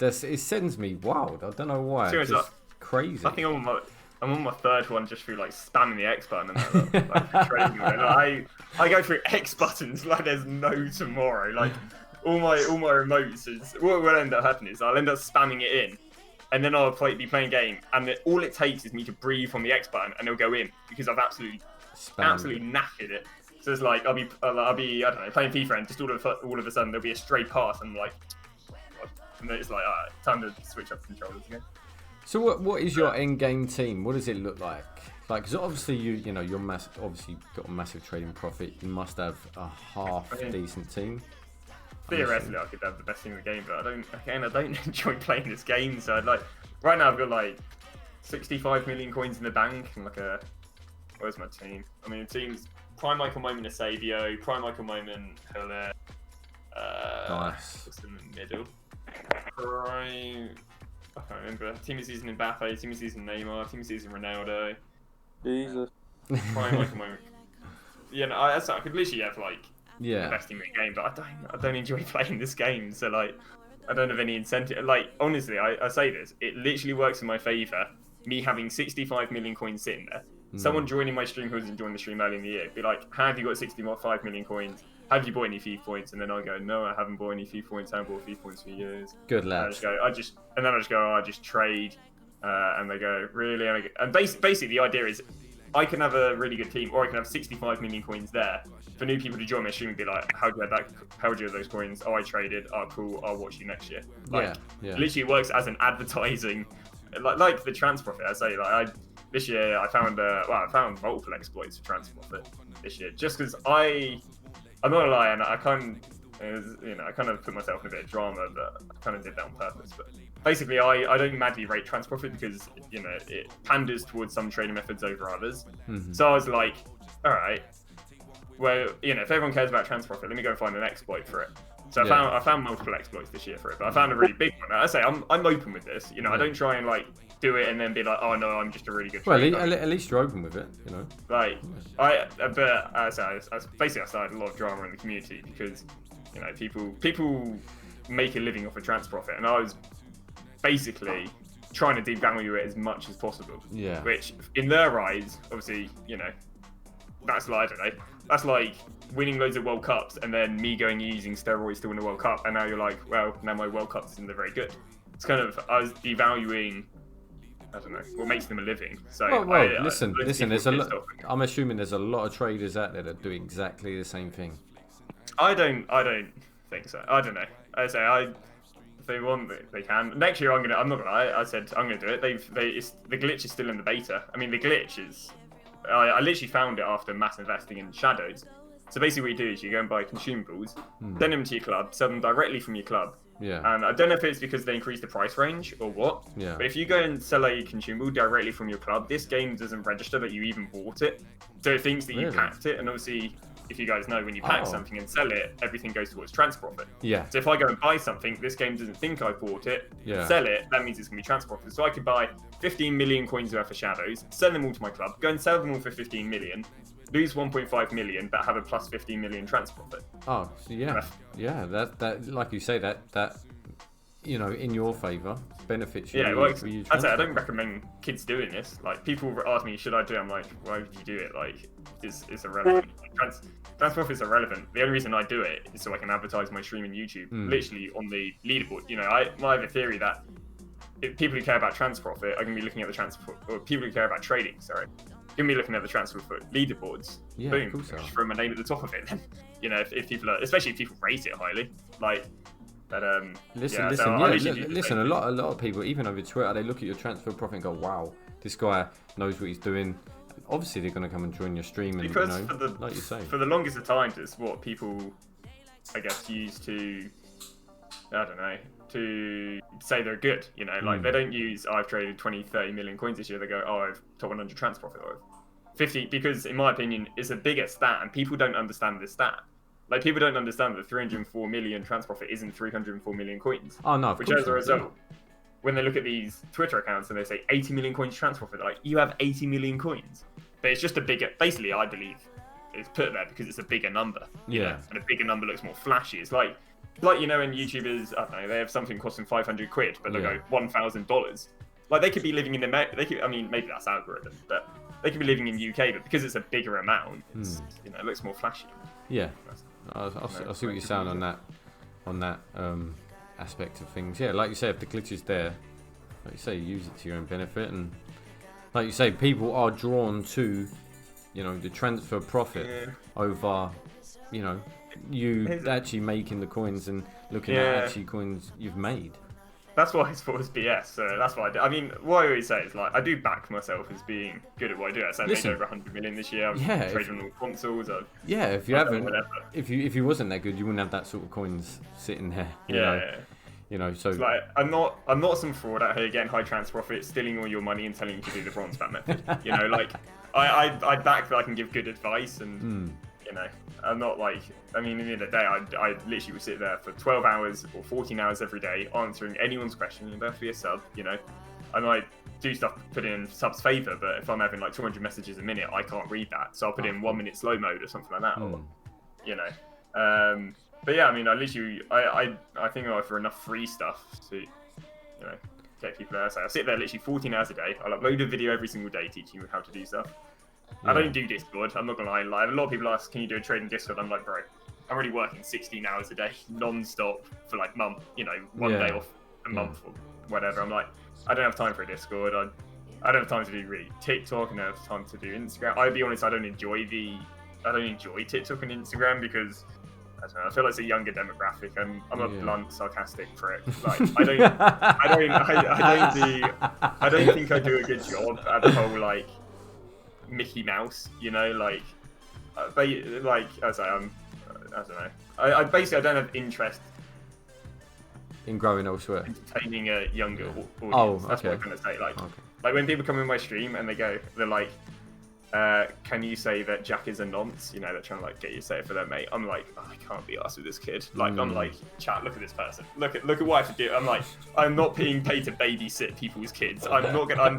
it sends me wild. I don't know why. It's just crazy. I think I'm on my 3rd one just through like spamming the X button and that. Like, trading with it. Like, I go through X buttons like there's no tomorrow. Like all my remotes is what will end up happening is I'll end up spamming it in, and then I'll be playing a game, and all it takes is me to breathe on the X button, and it'll go in because I've absolutely knackered it. So it's like I'll be I don't know, playing FIFA, and just all of a sudden there'll be a stray pass, and I'm like, and then it's like, alright, time to switch up controllers again. So what is your end-game team? What does it look like? Like, because obviously you're obviously got a massive trading profit. You must have a half-decent team. Theoretically, I could have the best team in the game, but I don't enjoy playing this game. So right now I've got like 65 million coins in the bank, and where's my team? I mean, the team's Prime Michael Moment Eusebio, Prime Michael Moment Hilaire. Nice. What's in the middle? I can't remember. Team of the Season Mbappe, Team of the Season Neymar, Team of the Season Ronaldo. Jesus. Prime Michael Moment. Yeah, no, I could literally have the best team in the game, but I don't enjoy playing this game, so I don't have any incentive. Like, honestly, I say this, it literally works in my favour, me having 65 million coins sitting there. Someone joining my stream who hasn't joined the stream early in the year, be like, how have you got 65 million coins? Have you bought any FIFA points? And then I go, no, I haven't bought any FIFA points. I haven't bought FIFA points for years. Good lad. I just trade. And they go, really? And basically the idea is, I can have a really good team, or I can have 65 million coins there for new people to join my stream and be like, how do you have those coins? Oh, I traded. Oh, cool. I'll watch you next year. Literally, it works as an advertising, like the transfer profit. I say, this year I found multiple exploits for transfer profit this year, just because I'm not gonna lie, and I kind of put myself in a bit of drama, but I kind of did that on purpose. But basically, I don't madly rate trans profit because it panders towards some trading methods over others. So I was like, all right, well, if everyone cares about trans profit, let me go and find an exploit for it. So I found multiple exploits this year for it, but I found a really big one. I say I'm open with this. I don't try and like do it and then be like, oh no, I'm just a really good trader. Well, at least you're open with it, Like but I started a lot of drama in the community because people make a living off of trans profit, and I was basically trying to devalue it as much as possible. Yeah. Which in their eyes, obviously, that's like, I don't know. That's like winning loads of World Cups and then me going using steroids to win a World Cup, and now you're like, well, now my World Cups isn't very good. It's kind of, I was devaluing, I don't know, what makes them a living. So listen, there's a lot. I'm assuming there's a lot of traders out there that do exactly the same thing. I don't think so. I don't know. If they want, they can. Next year, I'm not gonna lie. I said I'm gonna do it. The glitch is still in the beta. I mean, the glitch is. I literally found it after mass investing in shadows. So basically, what you do is you go and buy consumables, send them to your club, sell them directly from your club. Yeah. And I don't know if it's because they increase the price range or what. Yeah. But if you go and sell a consumable directly from your club, this game doesn't register that you even bought it. So it thinks that you packed it, and obviously, if you guys know, when you pack something and sell it, everything goes towards trans profit. Yeah. So if I go and buy something, this game doesn't think I bought it, sell it, that means it's going to be trans profit. So I could buy 15 million coins worth of shadows, send them all to my club, go and sell them all for 15 million, lose 1.5 million, but have a plus 15 million trans profit. Oh, so yeah, that like you say, that in your favour, benefits you. Yeah, well, I'd say I don't recommend kids doing this. Like, people ask me, should I do it? I'm like, why would you do it? Like, it's irrelevant. Trans profit is irrelevant. The only reason I do it is so I can advertise my stream on YouTube, literally on the leaderboard. I have a theory that if people who care about trans profit are going to be looking at or people who care about trading, sorry, going to be looking at the trans profit leaderboards. Yeah, boom, just throw my name at the top of it. If people are, especially if people rate it highly, like. But listen. A lot of people, even over Twitter, they look at your transfer profit and go, "Wow, this guy knows what he's doing." Obviously, they're going to come and join your stream, and because like you say, for the longest of times, it's what people, I guess, use to, I don't know, to say they're good. Like they don't use, I've traded 20, 30 million coins this year. They go, "Oh, I've top 100 trans profit," or 50, because in my opinion, it's a bigger stat, and people don't understand this stat. Like, people don't understand that 304 million trans profit isn't 304 million coins. Oh, no, which, as a result, when they look at these Twitter accounts and they say 80 million coins trans profit, they're like, you have 80 million coins. But it's just a bigger, basically, I believe, it's put there because it's a bigger number. Yeah. And a bigger number looks more flashy. It's like when YouTubers, I don't know, they have something costing 500 quid, but they go $1,000. Like, they could be living in maybe that's algorithm, but they could be living in the UK, but because it's a bigger amount, it looks more flashy. Yeah. I'll see what you're saying on that aspect of things. Yeah, like you say, if the glitch is there, like you say, use it to your own benefit, and like you say, people are drawn to, the transfer profit over, you actually making the coins and looking at actually coins you've made. That's why it's for BS. So that's what I do. I mean, what I always say is, like, I do back myself as being good at what I do. I made over 100 million this year. I've traded on all consoles. If you haven't, if you wasn't that good, you wouldn't have that sort of coins sitting there. So it's like I'm not some fraud out here getting high trans profit, stealing all your money and telling you to do the bronze bat method. Like I back that I can give good advice, and I'm not like, I mean, in the end of the day, I literally would sit there for 12 hours or 14 hours every day answering anyone's question. You don't have to be a sub, I might do stuff to put in subs favour, but if I'm having like 200 messages a minute, I can't read that. So I'll put in 1 minute slow mode or something like that. Or, but yeah, I mean, I think I offer enough free stuff to, get people there. So I sit there literally 14 hours a day. I'll upload a video every single day teaching you how to do stuff. I don't do Discord, I'm not gonna lie. Like, a lot of people ask, can you do a trade in Discord? I'm like, bro, I'm already working 16 hours a day, non-stop, for like month, one day off a month or whatever. I'm like, I don't have time for a Discord. I don't have time to do really TikTok, and I don't have time to do Instagram. I'll be honest, I don't enjoy TikTok and Instagram because I don't know, I feel like it's a younger demographic. I'm a blunt, sarcastic prick. Like, I don't think I do a good job at the whole like Mickey Mouse, like, I don't know. I basically I don't have interest in growing elsewhere. entertaining a younger audience. Oh, That's what okay. I'm gonna say. Okay. Like when people come in my stream and they're like, can you say that Jack is a nonce? You know, they're trying to like get you to say it for their mate. I'm like, oh, I can't be arsed with this kid. Like, I'm like, chat, look at this person. Look at what I have to do. I'm like, I'm not being paid to babysit people's kids. I'm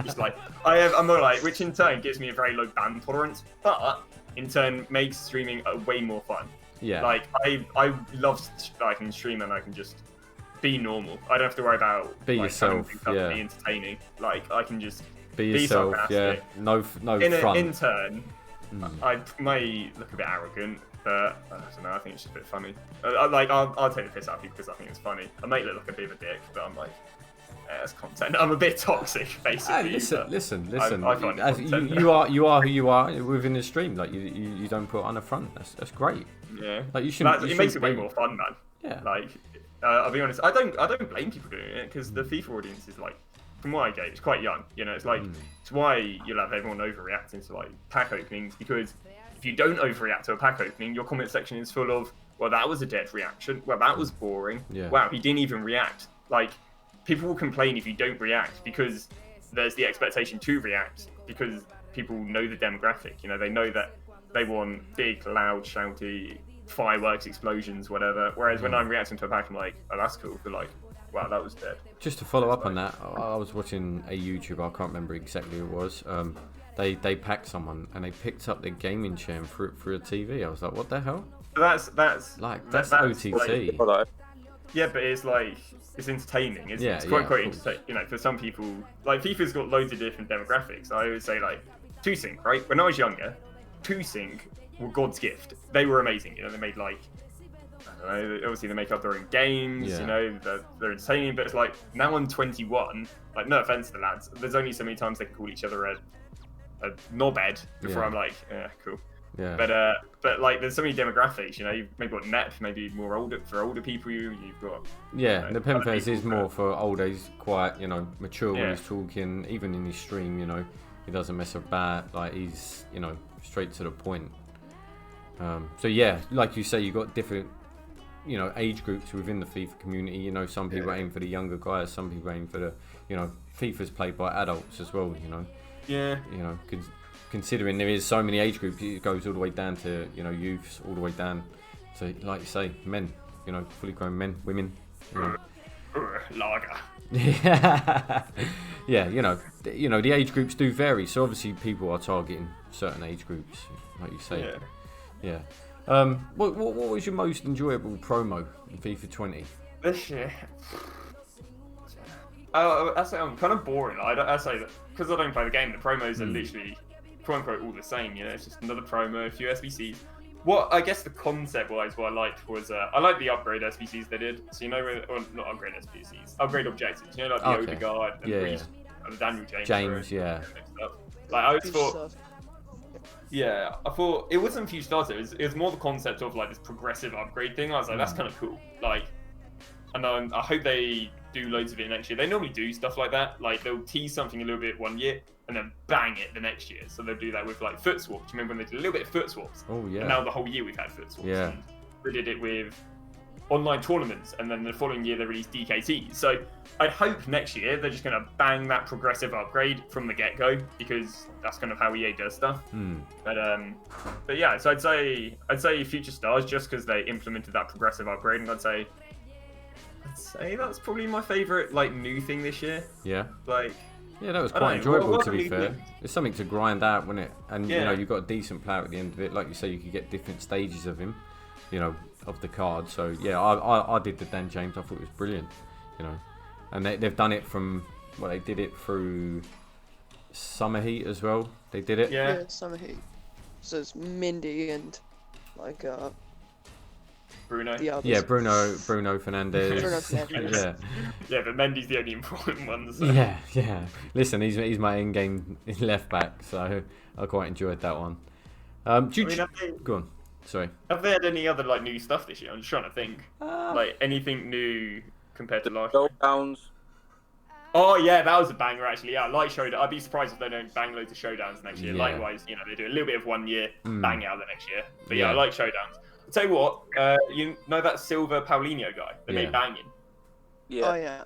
just like, I'm not like, which in turn gives me a very low ban tolerance, but in turn makes streaming way more fun. Yeah. Like, I love I can stream and I can just be normal. I don't have to worry about Be like, yourself, having to yeah. be entertaining. Like, I can just Be yourself, yeah. sarcastic. No In front. turn, I may look a bit arrogant, but I don't know. I think it's just a bit funny. I'll take the piss out of people because I think it's funny. I may look a bit of a dick, but I'm like, it's content. I'm a bit toxic, basically. Hey, listen. I find it content. You are who you are within the stream. Like you don't put on a front. That's great. Yeah. Like you shouldn't. It makes it way more fun, man. Yeah. Like, I'll be honest. I don't blame people doing it because the FIFA audience is like, from what I get, it's quite young. You know, it's like it's why you'll have everyone overreacting to like pack openings, because if you don't overreact to a pack opening, your comment section is full of, well, that was a dead reaction. Well, that was boring. Yeah. Wow, he didn't even react. Like, people will complain if you don't react because there's the expectation to react because people know the demographic. You know, they know that they want big, loud, shouty fireworks, explosions, whatever. Whereas when I'm reacting to a pack, I'm like, oh, that's cool. But like, wow, that was dead. Just to follow up on that, I was watching a YouTuber. I can't remember exactly who it was. They packed someone and they picked up their gaming chair and threw it through a TV. I was like, what the hell? That's OTT. Like, yeah, but it's like it's entertaining. It's quite entertaining. You know, for some people, like FIFA's got loads of different demographics. I always say like 2Sync, right? When I was younger, 2Sync were God's gift. They were amazing. You know, they made like, I don't know, obviously they make up their own games. Yeah. You know, they're entertaining. But it's like now I'm 21. Like, no offense to the lads, there's only so many times they can call each other a knobhead before I'm like, yeah, cool. Yeah. But like, there's so many demographics. You know, you've maybe got NEP, maybe more older people. You've got The pen face is people, more for old age, quite mature when Yeah. he's talking. Even in his stream, he doesn't mess about. Like he's straight to the point. So yeah, like you say, you got different age groups within the FIFA community. Some people aim for the younger guys, some people aim for the FIFA's played by adults as well. Yeah. Considering there is so many age groups, it goes all the way down to youths, all the way down to, like you say, men. Fully grown men, women. Lager. Yeah, the age groups do vary. So obviously people are targeting certain age groups, like you say. Yeah. What was your most enjoyable promo in FIFA 20? This year. I say I'm kind of boring. I say that because I don't play the game. The promos are literally, quote unquote, all the same. It's just another promo, a few SBCs. What I guess the concept-wise, what I liked was I like the upgrade SBCs they did. So or not upgrade SBCs, upgrade objectives. Like the Odegaard and Reece, and the Daniel James. Yeah. Like I always thought. Yeah, I thought it wasn't a few starters. It was more the concept of like this progressive upgrade thing. I was like, that's kind of cool. Like, and I hope they do loads of it next year. They normally do stuff like that. Like they'll tease something a little bit one year and then bang it the next year. So they'll do that with like foot swaps. Remember when they did a little bit of foot swaps? Oh yeah. And now the whole year we've had foot swaps. Yeah. And they did it with online tournaments, and then the following year they released DKTs. So I'd hope next year they're just gonna bang that progressive upgrade from the get-go, because that's kind of how EA does stuff. But yeah, so I'd say Future Stars, just because they implemented that progressive upgrade, and I'd say that's probably my favorite like new thing this year. Yeah. Like. Yeah, that was quite enjoyable, to be fair. Thing? It's something to grind out, wasn't it? And you've got a decent player at the end of it. Like you say, you could get different stages of him, of the card. So yeah, I did the Dan James. I thought it was brilliant, And they've done it from they did it through Summer Heat as well. They did it. Yeah, Summer Heat. So it's Mindy and like Bruno. Yeah, Bruno Fernandes. Bruno Fernandes. Yeah, but Mendy's the only important one. So. Yeah. Listen, he's my in-game left back, so I quite enjoyed that one. Go on. Sorry. Have they had any other like new stuff this year? I'm just trying to think. Like anything new compared to last year? Showdowns. Oh yeah, that was a banger actually. Yeah, I like showdown. I'd be surprised if they don't bang loads of showdowns next year. Yeah. Likewise, they do a little bit of one year, bang out the next year. But yeah, Yeah. I like showdowns. tell you what, you know that silver Paulinho guy that made banging? Yeah. Oh yeah.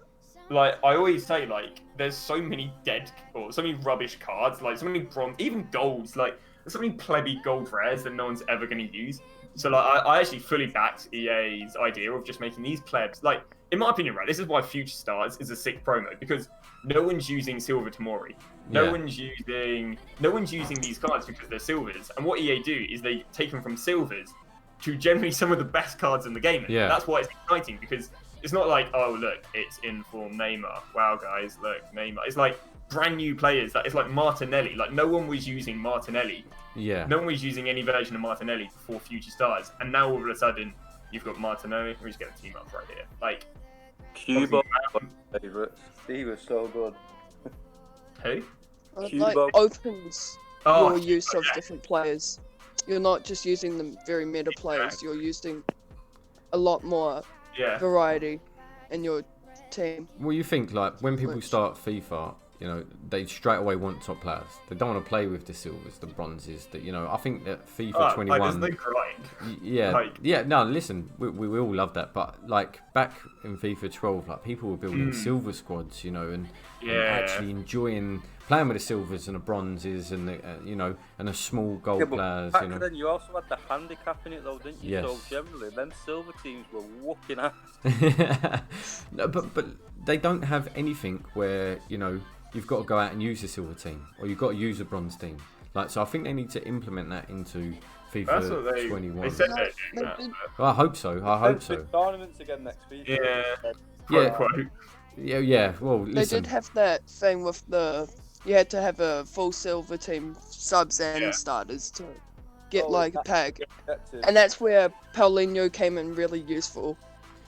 Like, I always say, like, there's so many dead, or so many rubbish cards, like, so many bronze, even golds, like, there's so many plebby gold rares that no one's ever going to use. So, like, I actually fully backed EA's idea of just making these plebs, like, in my opinion, right, this is why Future Stars is a sick promo, because no one's using Silver Tamori. No one's using these cards because they're silvers. And what EA do is they take them from silvers to generally some of the best cards in the game. Yeah. That's why it's exciting, because it's not like, oh, look, it's inform Neymar. Wow, guys, look, Neymar. It's like brand new players. It's like Martinelli. Like, no one was using Martinelli. Yeah. No one was using any version of Martinelli before Future Stars. And now all of a sudden, you've got Martinelli. We just get a team up right here. Like, Cuba, my favourite. Steve is so good. who? It like opens your use of different players. You're not just using the very meta players. You're using a lot more variety in your team. Well, you think, like, when people start FIFA, you know, they straight away want top players. They don't want to play with the silvers, the bronzes. That, you know, I think that FIFA 21. Like, there's no grind. Yeah, no, listen, we all love that, but like back in FIFA 12, like people were building silver squads, you know, and actually enjoying playing with the silvers and the bronzes and the you know, and the small gold players. Back You know, then you also had the handicap in it though, didn't you? Yes. So generally, them silver teams were whooping ass. no, but they don't have anything where, you know, you've got to go out and use a silver team or you've got to use a bronze team. Like, so I think they need to implement that into FIFA That's what 21. They said they'd do that. Well, I hope so. I hope so. Tournaments again next week. Yeah. Well, listen. They did have that thing with you had to have a full silver team, subs and starters to get like a pack. And that's where Paulinho came in really useful,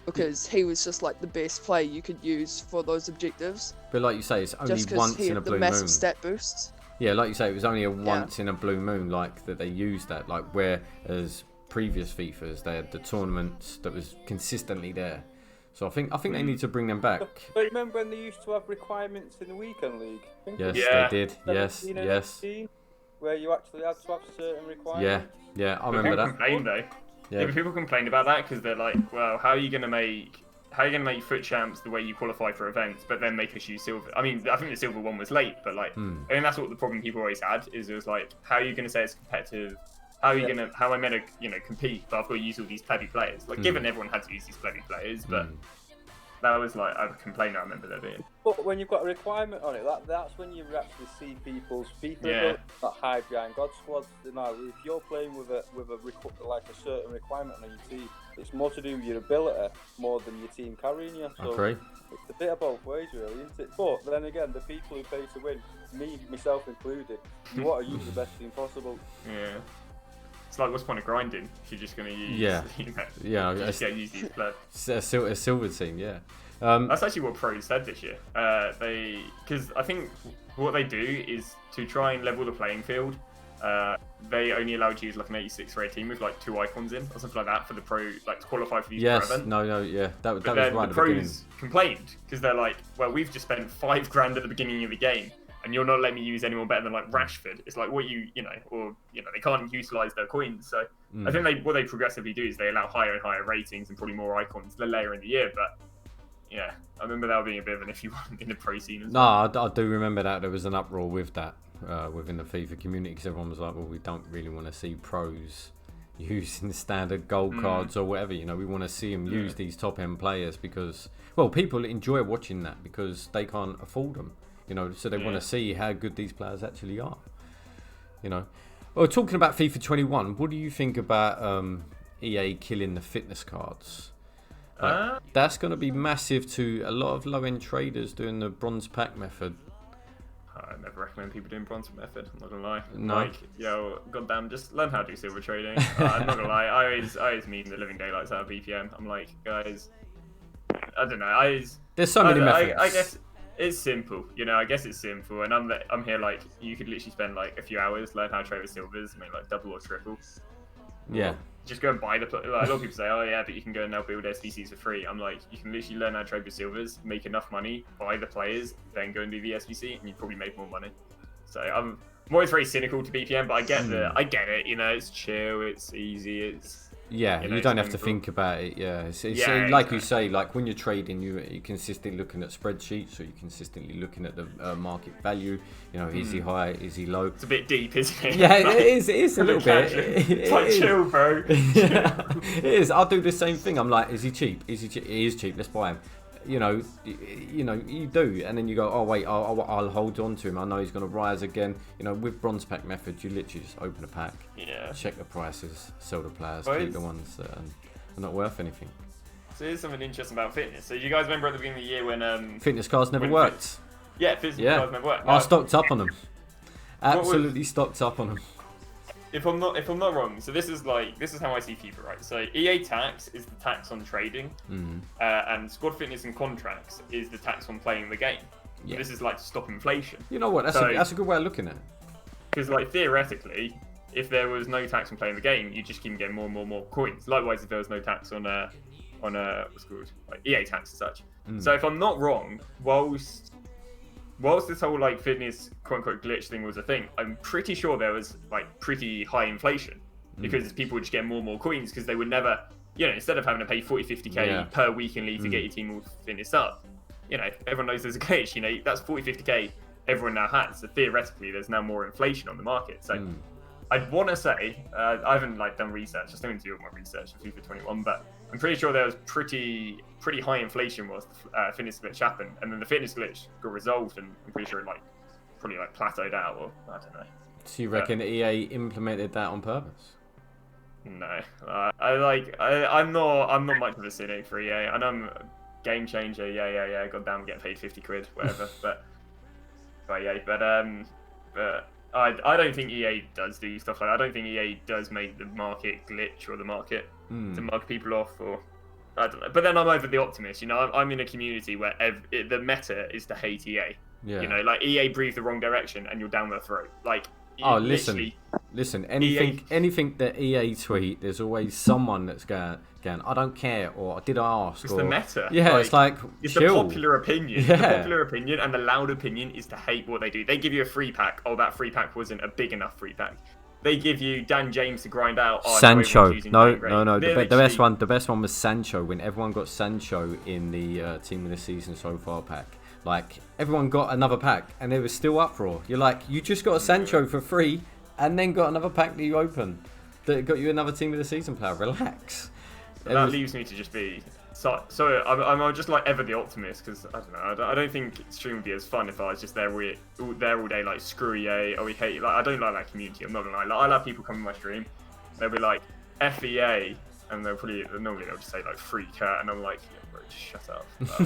because he was just like the best player you could use for those objectives. But like you say, it's only just once he in a had blue the massive moon. stat boosts. Yeah, like you say, it was only a once in a blue moon, like that they used that. Like, whereas previous FIFAs, they had the tournaments that was consistently there. So I think they need to bring them back. But remember when they used to have requirements in the weekend league? Yes, they did. Yes. 18, where you actually had to have certain requirements. Yeah, I remember that. Complain though. Yeah, but people complain about that because they're like, well, how are you gonna make foot champs the way you qualify for events, but then make us use silver? I mean, I think the silver one was late, but like, I mean, that's what the problem people always had is it was like, how are you gonna say it's competitive? How are you how am I meant to, you know, compete? But I've got to use all these plebby players. Like, given everyone had to use these plebby players, but that was like a complaint I remember there being. But when you've got a requirement on it, that's when you actually see people's FIFA that hide behind God squads. You know, if you're playing with a certain requirement on your team, it's more to do with your ability more than your team carrying you. So Okay. it's a bit of both ways, really, isn't it? But then again, the people who pay to win, myself included, you want to use the best team possible. Yeah. It's like, what's the point of grinding if you're just going to use, use these players? A silver team, yeah. That's actually what pros said this year. Because I think what they do is to try and level the playing field. They only allowed you to use like an 86 rate team with like 2 icons in or something like that for the pro, like to qualify for these pro events. That was then right the at the pros complained because they're like, well, we've just spent $5,000 at the beginning of the game. And you're not letting me use anyone better than like Rashford. It's like they can't utilize their coins. So I think what they progressively do is they allow higher and higher ratings and probably more icons later in the year. But yeah, I remember that being a bit of an issue in the pro scene as well. No, I do remember that there was an uproar with that within the FIFA community because everyone was like, well, we don't really want to see pros using standard gold cards or whatever. You know, we want to see them use these top end players because, well, people enjoy watching that because they can't afford them. You know, so they want to see how good these players actually are. You know, well, talking about FIFA 21, what do you think about EA killing the fitness cards? Like, that's going to be massive to a lot of low-end traders doing the bronze pack method. I never recommend people doing bronze method. I'm not gonna lie. No. Like, yo, goddamn, just learn how to do silver trading. I'm not gonna lie. I always mean the living daylights out of BPM. I'm like, guys, I don't know. There's so many methods. I guess. It's simple, you know. I guess it's simple, and I'm here like you could literally spend like a few hours learn how to trade with silvers. I mean, like double or triple. Yeah. Just go and buy the. Like, a lot of people say, oh yeah, but you can go and now build SBCs for free. I'm like, you can literally learn how to trade with silvers, make enough money, buy the players, then go and do the SBC, and you probably make more money. So I'm always very cynical to BPM, but I get it. You know, it's chill, it's easy, Yeah, you don't have to think about it. Yeah, it's like you say, like when you're trading, you're consistently looking at spreadsheets, or you're consistently looking at the market value. You know, is he high? Is he low? It's a bit deep, isn't it? Yeah, it is. It is a little bit. It's like chill, bro. Yeah, it is. I'll do the same thing. I'm like, is he cheap? Is he cheap? He is cheap. Let's buy him. You know, you do, and then you go, oh wait, I'll hold on to him. I know he's going to rise again. You know, with bronze pack method, you literally just open a pack, check the prices, sell the players, keep the ones that are not worth anything. So here's something interesting about fitness. So you guys remember at the beginning of the year when fitness cards never worked? Fitness cards never worked. I stocked up on them. Absolutely stocked up on them. If I'm not wrong, so this is how I see FIFA, right? So EA tax is the tax on trading, and squad fitness and contracts is the tax on playing the game. Yeah. This is like to stop inflation. You know what? That's a good way of looking at it. Because like theoretically, if there was no tax on playing the game, you just keep getting more and more coins. Likewise, if there was no tax on what's called like EA tax and such. So if I'm not wrong, whilst this whole like fitness quote unquote glitch thing was a thing, I'm pretty sure there was like pretty high inflation because people would just get more and more coins because they would never, instead of having to pay 40-50k per week in league to get your team all finished up, everyone knows there's a glitch, that's 40-50k everyone now has. So theoretically, there's now more inflation on the market. So I'd want to say, I haven't like done research, I still need to do all my research for FIFA 21, but I'm pretty sure there was pretty high inflation whilst the fitness glitch happened, and then the fitness glitch got resolved, and I'm pretty sure it probably plateaued out, or I don't know. So you reckon EA implemented that on purpose? No, I'm not much of a cynic for EA. I know I'm a game changer. Yeah. Goddamn, get paid 50 quid, whatever. but I don't think EA does do stuff like that. I don't think EA does make the market glitch or the market to mug people off, or I don't know. But then I'm over the optimist. I'm in a community where the meta is to hate EA. Yeah. Like EA breathed the wrong direction and you're down their throat. Like, listen. Anything that EA tweet, there's always someone that's going, I don't care, or did I ask? It's the meta. Yeah, it's like it's chill. The popular opinion. Yeah. The popular opinion and the loud opinion is to hate what they do. They give you a free pack. Oh, that free pack wasn't a big enough free pack. They give you Dan James to grind out. Oh, Sancho. No. The best one was Sancho, when everyone got Sancho in the team of the season so far pack. Like, everyone got another pack, and there was still uproar. You're like, you just got a Sancho for free, and then got another pack that you open that got you another team of the season player. Relax. That leaves me to just be so. I'm just like ever the optimist, because I don't know. I don't think stream would be as fun if I was just there all day like screw EA. Oh, we hate. Like, I don't like that community. I'm not gonna lie. Like, I love people coming to my stream. They'll be like FEA, and normally they'll just say like free cat, and I'm like, yeah, bro, just shut up. Like,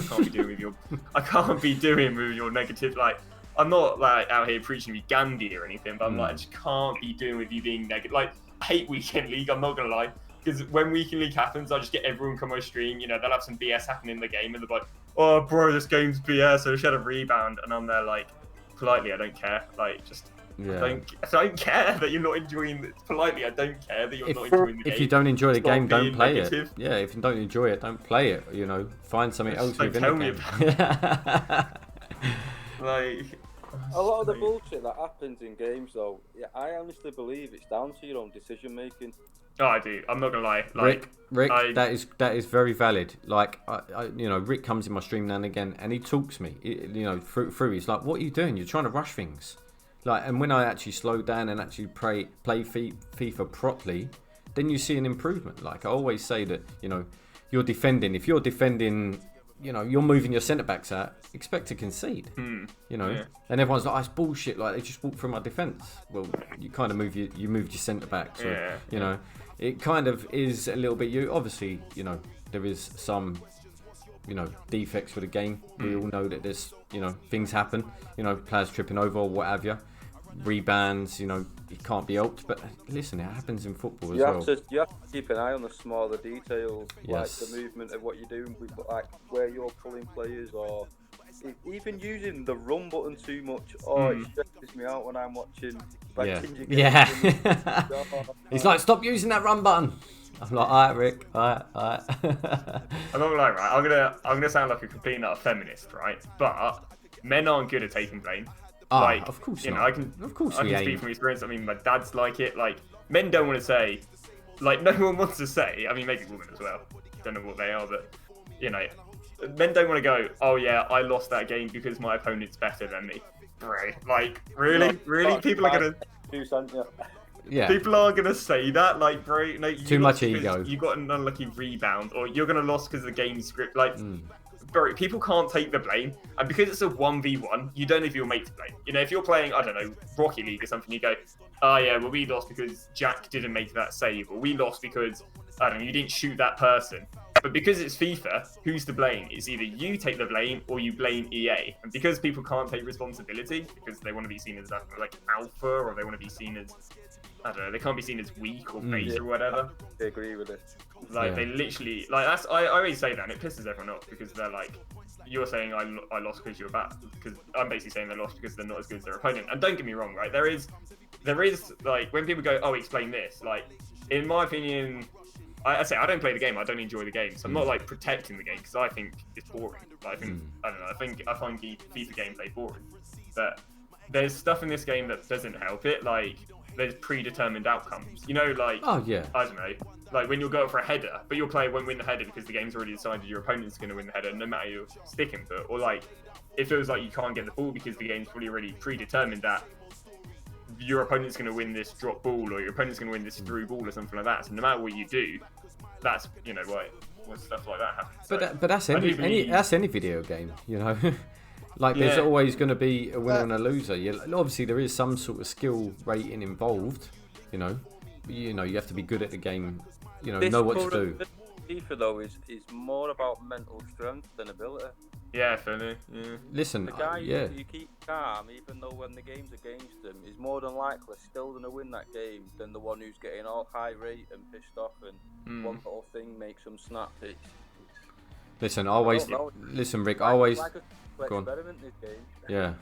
I can't be doing with your negative. Like, I'm not like out here preaching you Gandhi or anything, but I'm like, I just can't be doing with you being negative. Like, I hate Weekend League. I'm not gonna lie. Because when Weekend League happens, I just get everyone come on my stream. They'll have some BS happen in the game, and they're like, "Oh, bro, this game's BS. I should have a rebound." And I'm there like, politely, I don't care. Like, just I don't care that you're not enjoying it. Politely, I don't care that you're not enjoying the game. If you don't enjoy the game, don't play it. Yeah, if you don't enjoy it, don't play it. Find something else within the game. Like, a lot of the bullshit that happens in games, though, I honestly believe it's down to your own decision making. Oh, I do. I'm not gonna lie. Like, Rick, that is very valid. Like, Rick comes in my stream now and again, and he talks me. Through. He's like, "What are you doing? You're trying to rush things." Like, and when I actually slow down and actually play FIFA properly, then you see an improvement. Like, I always say that, you're defending. If you're defending, you're moving your centre backs out, expect to concede. And everyone's like, "Oh, it's bullshit. Like, they just walked through my defence." Well, you kind of moved your centre back. So, it kind of is a little bit. Obviously, there is some, defects for the game. We all know that there's, things happen. Players tripping over or what have you. Rebounds, it can't be helped. But listen, it happens in football as well. You have to keep an eye on the smaller details, like the movement of what you're doing, like where you're pulling players, or even using the run button too much. It stresses me out when I'm watching BadGingerGamer. Yeah. He's like, "Stop using that run button." I'm like, "Alright, Rick, alright." I'm not gonna lie, right? I'm gonna sound like a complete and utter feminist, right? But men aren't good at taking blame. Of course not. I can speak from experience. I mean, my dad's like it. Like, men don't want to say, like no one wants to say. I mean, maybe women as well. Don't know what they are, but you know, men don't want to go. Oh yeah, I lost that game because my opponent's better than me. Bro, like really, people are gonna. Yeah. People are gonna say that, like, bro. No, Too much ego. You got an unlucky rebound, or you're gonna lose because the game's script. Like, bro, people can't take the blame, and because it's a 1v1, you don't have your mate to blame. You know, if you're playing, I don't know, Rocket League or something, you go, oh yeah, well we lost because Jack didn't make that save, or we lost because I don't know, you didn't shoot that person. But because it's FIFA, who's to blame? It's either you take the blame or you blame EA. And because people can't take responsibility because they want to be seen as like alpha, or they want to be seen as, I don't know, they can't be seen as weak or base or whatever. I agree with it. Like they literally, like that's I always say that, and it pisses everyone off because they're like, you're saying I lost because you're bad, because I'm basically saying they lost because they're not as good as their opponent. And don't get me wrong, right? There is like when people go, oh, explain this. Like in my opinion, I say I don't play the game. I don't enjoy the game, so I'm not like protecting the game because I think it's boring. Like, I think I don't know. I find FIFA gameplay boring, but there's stuff in this game that doesn't help it. Like there's predetermined outcomes. You know, like oh yeah, I don't know. Like when you'll go for a header, but your player won't win the header because the game's already decided your opponent's going to win the header, no matter your stick input. Or like it feels like you can't get the ball because the game's probably already predetermined that your opponent's going to win this drop ball, or your opponent's going to win this through ball, or something like that. So no matter what you do, that's what stuff like that happens. But that's any video game, you know. Like there's always going to be a winner and a loser. Obviously there is some sort of skill rating involved, you know. You have to be good at the game, know what to do. FIFA though is more about mental strength than ability. Yeah, fairly. Yeah. Listen, the guy you keep calm, even though when the game's against him, is more than likely still going to win that game than the one who's getting all high rate and pissed off, and one little thing makes him snap. Listen, Rick. I always. Go on. This game. Yeah.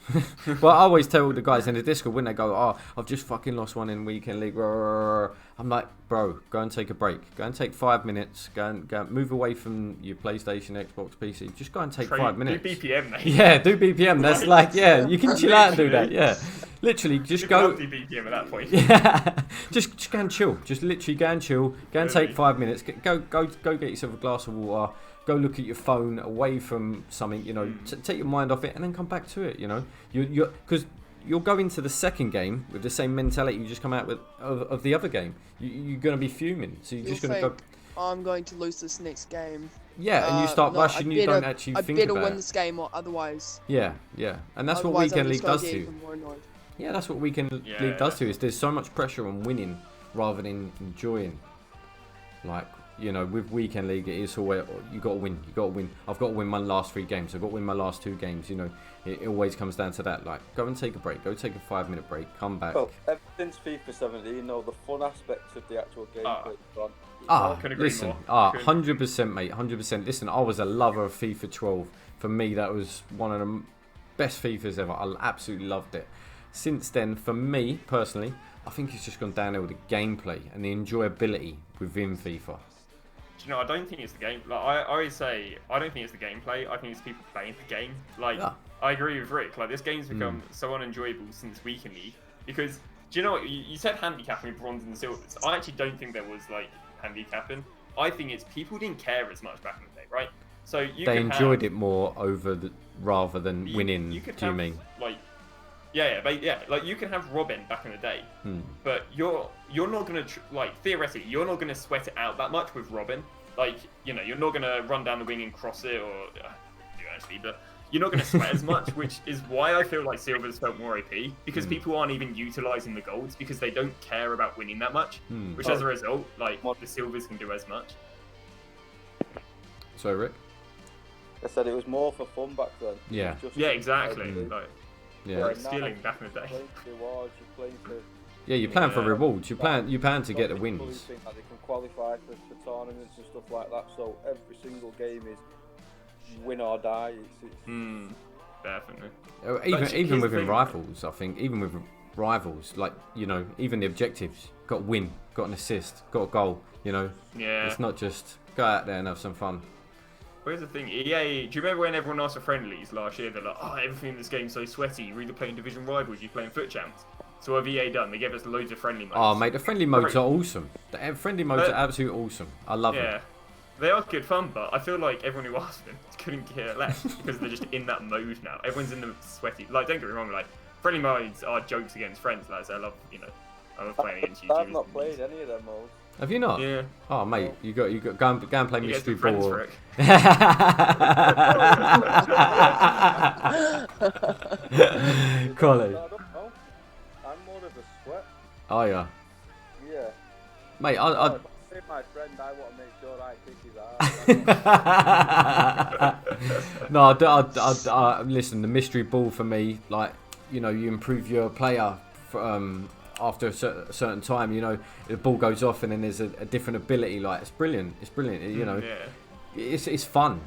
Well, I always tell the guys in the Discord when they go, "Oh, I've just fucking lost one in weekend league." I'm like, bro, go and take a break. Go and take 5 minutes. Go and move away from your PlayStation, Xbox, PC. Just go and take 5 minutes. Do BPM, mate. Yeah, do BPM. That's like, yeah, you can chill out and do that. Yeah, literally, just go. Do BPM at that point. Yeah, just go and chill. Just literally go and chill. Go and take 5 minutes. Go get yourself a glass of water. Go look at your phone away from something, take your mind off it and then come back to it, because you'll go into the second game with the same mentality you just come out with of the other game. You're going to be fuming, so you're just going to go, I'm going to lose this next game. Yeah, and you start rushing, you don't actually think about it. I better win this game or otherwise. Yeah, and that's what Weekend League does to you. Yeah, that's what Weekend League does to you, is there's so much pressure on winning rather than enjoying. Like, with Weekend League, it is always, you got to win. I've got to win my last 3 games. I've got to win my last 2 games. It always comes down to that. Like, go and take a break. Go take a 5-minute break. Come back. Well, ever since FIFA 17, the fun aspects of the actual gameplay gone. Listen, 100%, mate, 100%. Listen, I was a lover of FIFA 12. For me, that was one of the best FIFAs ever. I absolutely loved it. Since then, for me personally, I think it's just gone downhill with the gameplay and the enjoyability within FIFA. I don't think it's the game. Like I always say, I don't think it's the gameplay. I think it's people playing the game. Like I agree with Rick. Like this game's become so unenjoyable since Weekend League because do you know what you said handicapping with bronze and silvers? I actually don't think there was like handicapping. I think it's people didn't care as much back in the day, right? So they enjoyed it more rather than winning. Do you mean? Like like you can have Robin back in the day, but you're not gonna theoretically you're not gonna sweat it out that much with Robin. Like you're not gonna run down the wing and cross it, or but you're not gonna sweat as much, which is why I feel like Silvers felt more OP because people aren't even utilizing the golds because they don't care about winning that much, which as a result, like the Silvers can do as much. So Rick, I said it was more for fun back then. Yeah, exactly. Stealing back in the day. You're playing for rewards. You're playing to get the wins. They can qualify for tournaments and stuff like that. So every single game is win or die. Definitely. Even within rivals, I think even with rivals, like even the objectives, got to win, got an assist, got a goal. It's not just go out there and have some fun. Where's the thing? EA, do you remember when everyone asked for friendlies last year? They're like, oh, everything in this game's so sweaty. You're either playing Division Rivals, you're playing Foot Champs. So what have EA done? They gave us loads of friendly modes. Oh, mate, the friendly modes are awesome. The friendly modes are absolutely awesome. I love them. Yeah, they are good fun, but I feel like everyone who asked them couldn't care less because they're just in that mode now. Everyone's in the sweaty. Like, don't get me wrong, like friendly modes are jokes against friends, lads. I love, I love playing against YouTubers. I've not played any of them modes. Have you not? Yeah. Oh, mate, you got go and play Mystery friends Ball. for it. Colin. I don't know. I'm more of a sweat. Oh yeah. Yeah. Mate, If I see my friend, I want to make sure I kick his ass. No, listen, the Mystery Ball for me, like, you improve your player after a certain time, the ball goes off and then there's a different ability. Like, it's brilliant. It's brilliant. It's fun.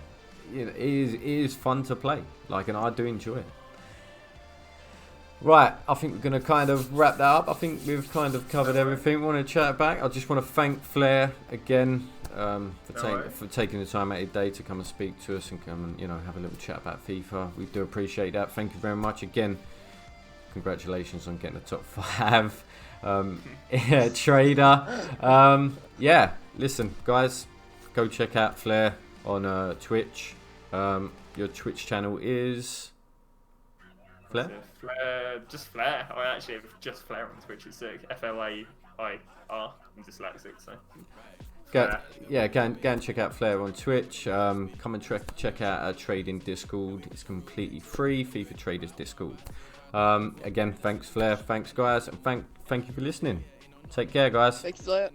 It is fun to play. Like, and I do enjoy it. Right, I think we're going to kind of wrap that up. I think we've kind of covered everything. We want to chat back. I just want to thank Flair again for taking the time out of your day to come and speak to us and come and have a little chat about FIFA. We do appreciate that. Thank you very much again. Congratulations on getting the top 5 trader. Yeah, listen, guys, go check out Flair on Twitch. Your Twitch channel is Flair? Just Flair. I actually have just Flair on Twitch. It's FLAIR. I'm dyslexic, so. Go and check out Flair on Twitch. Come and check out our trading Discord. It's completely free. FIFA Traders Discord. Again, thanks Flair. Thanks guys, and thank you for listening. Take care, guys. Thank you, Flair.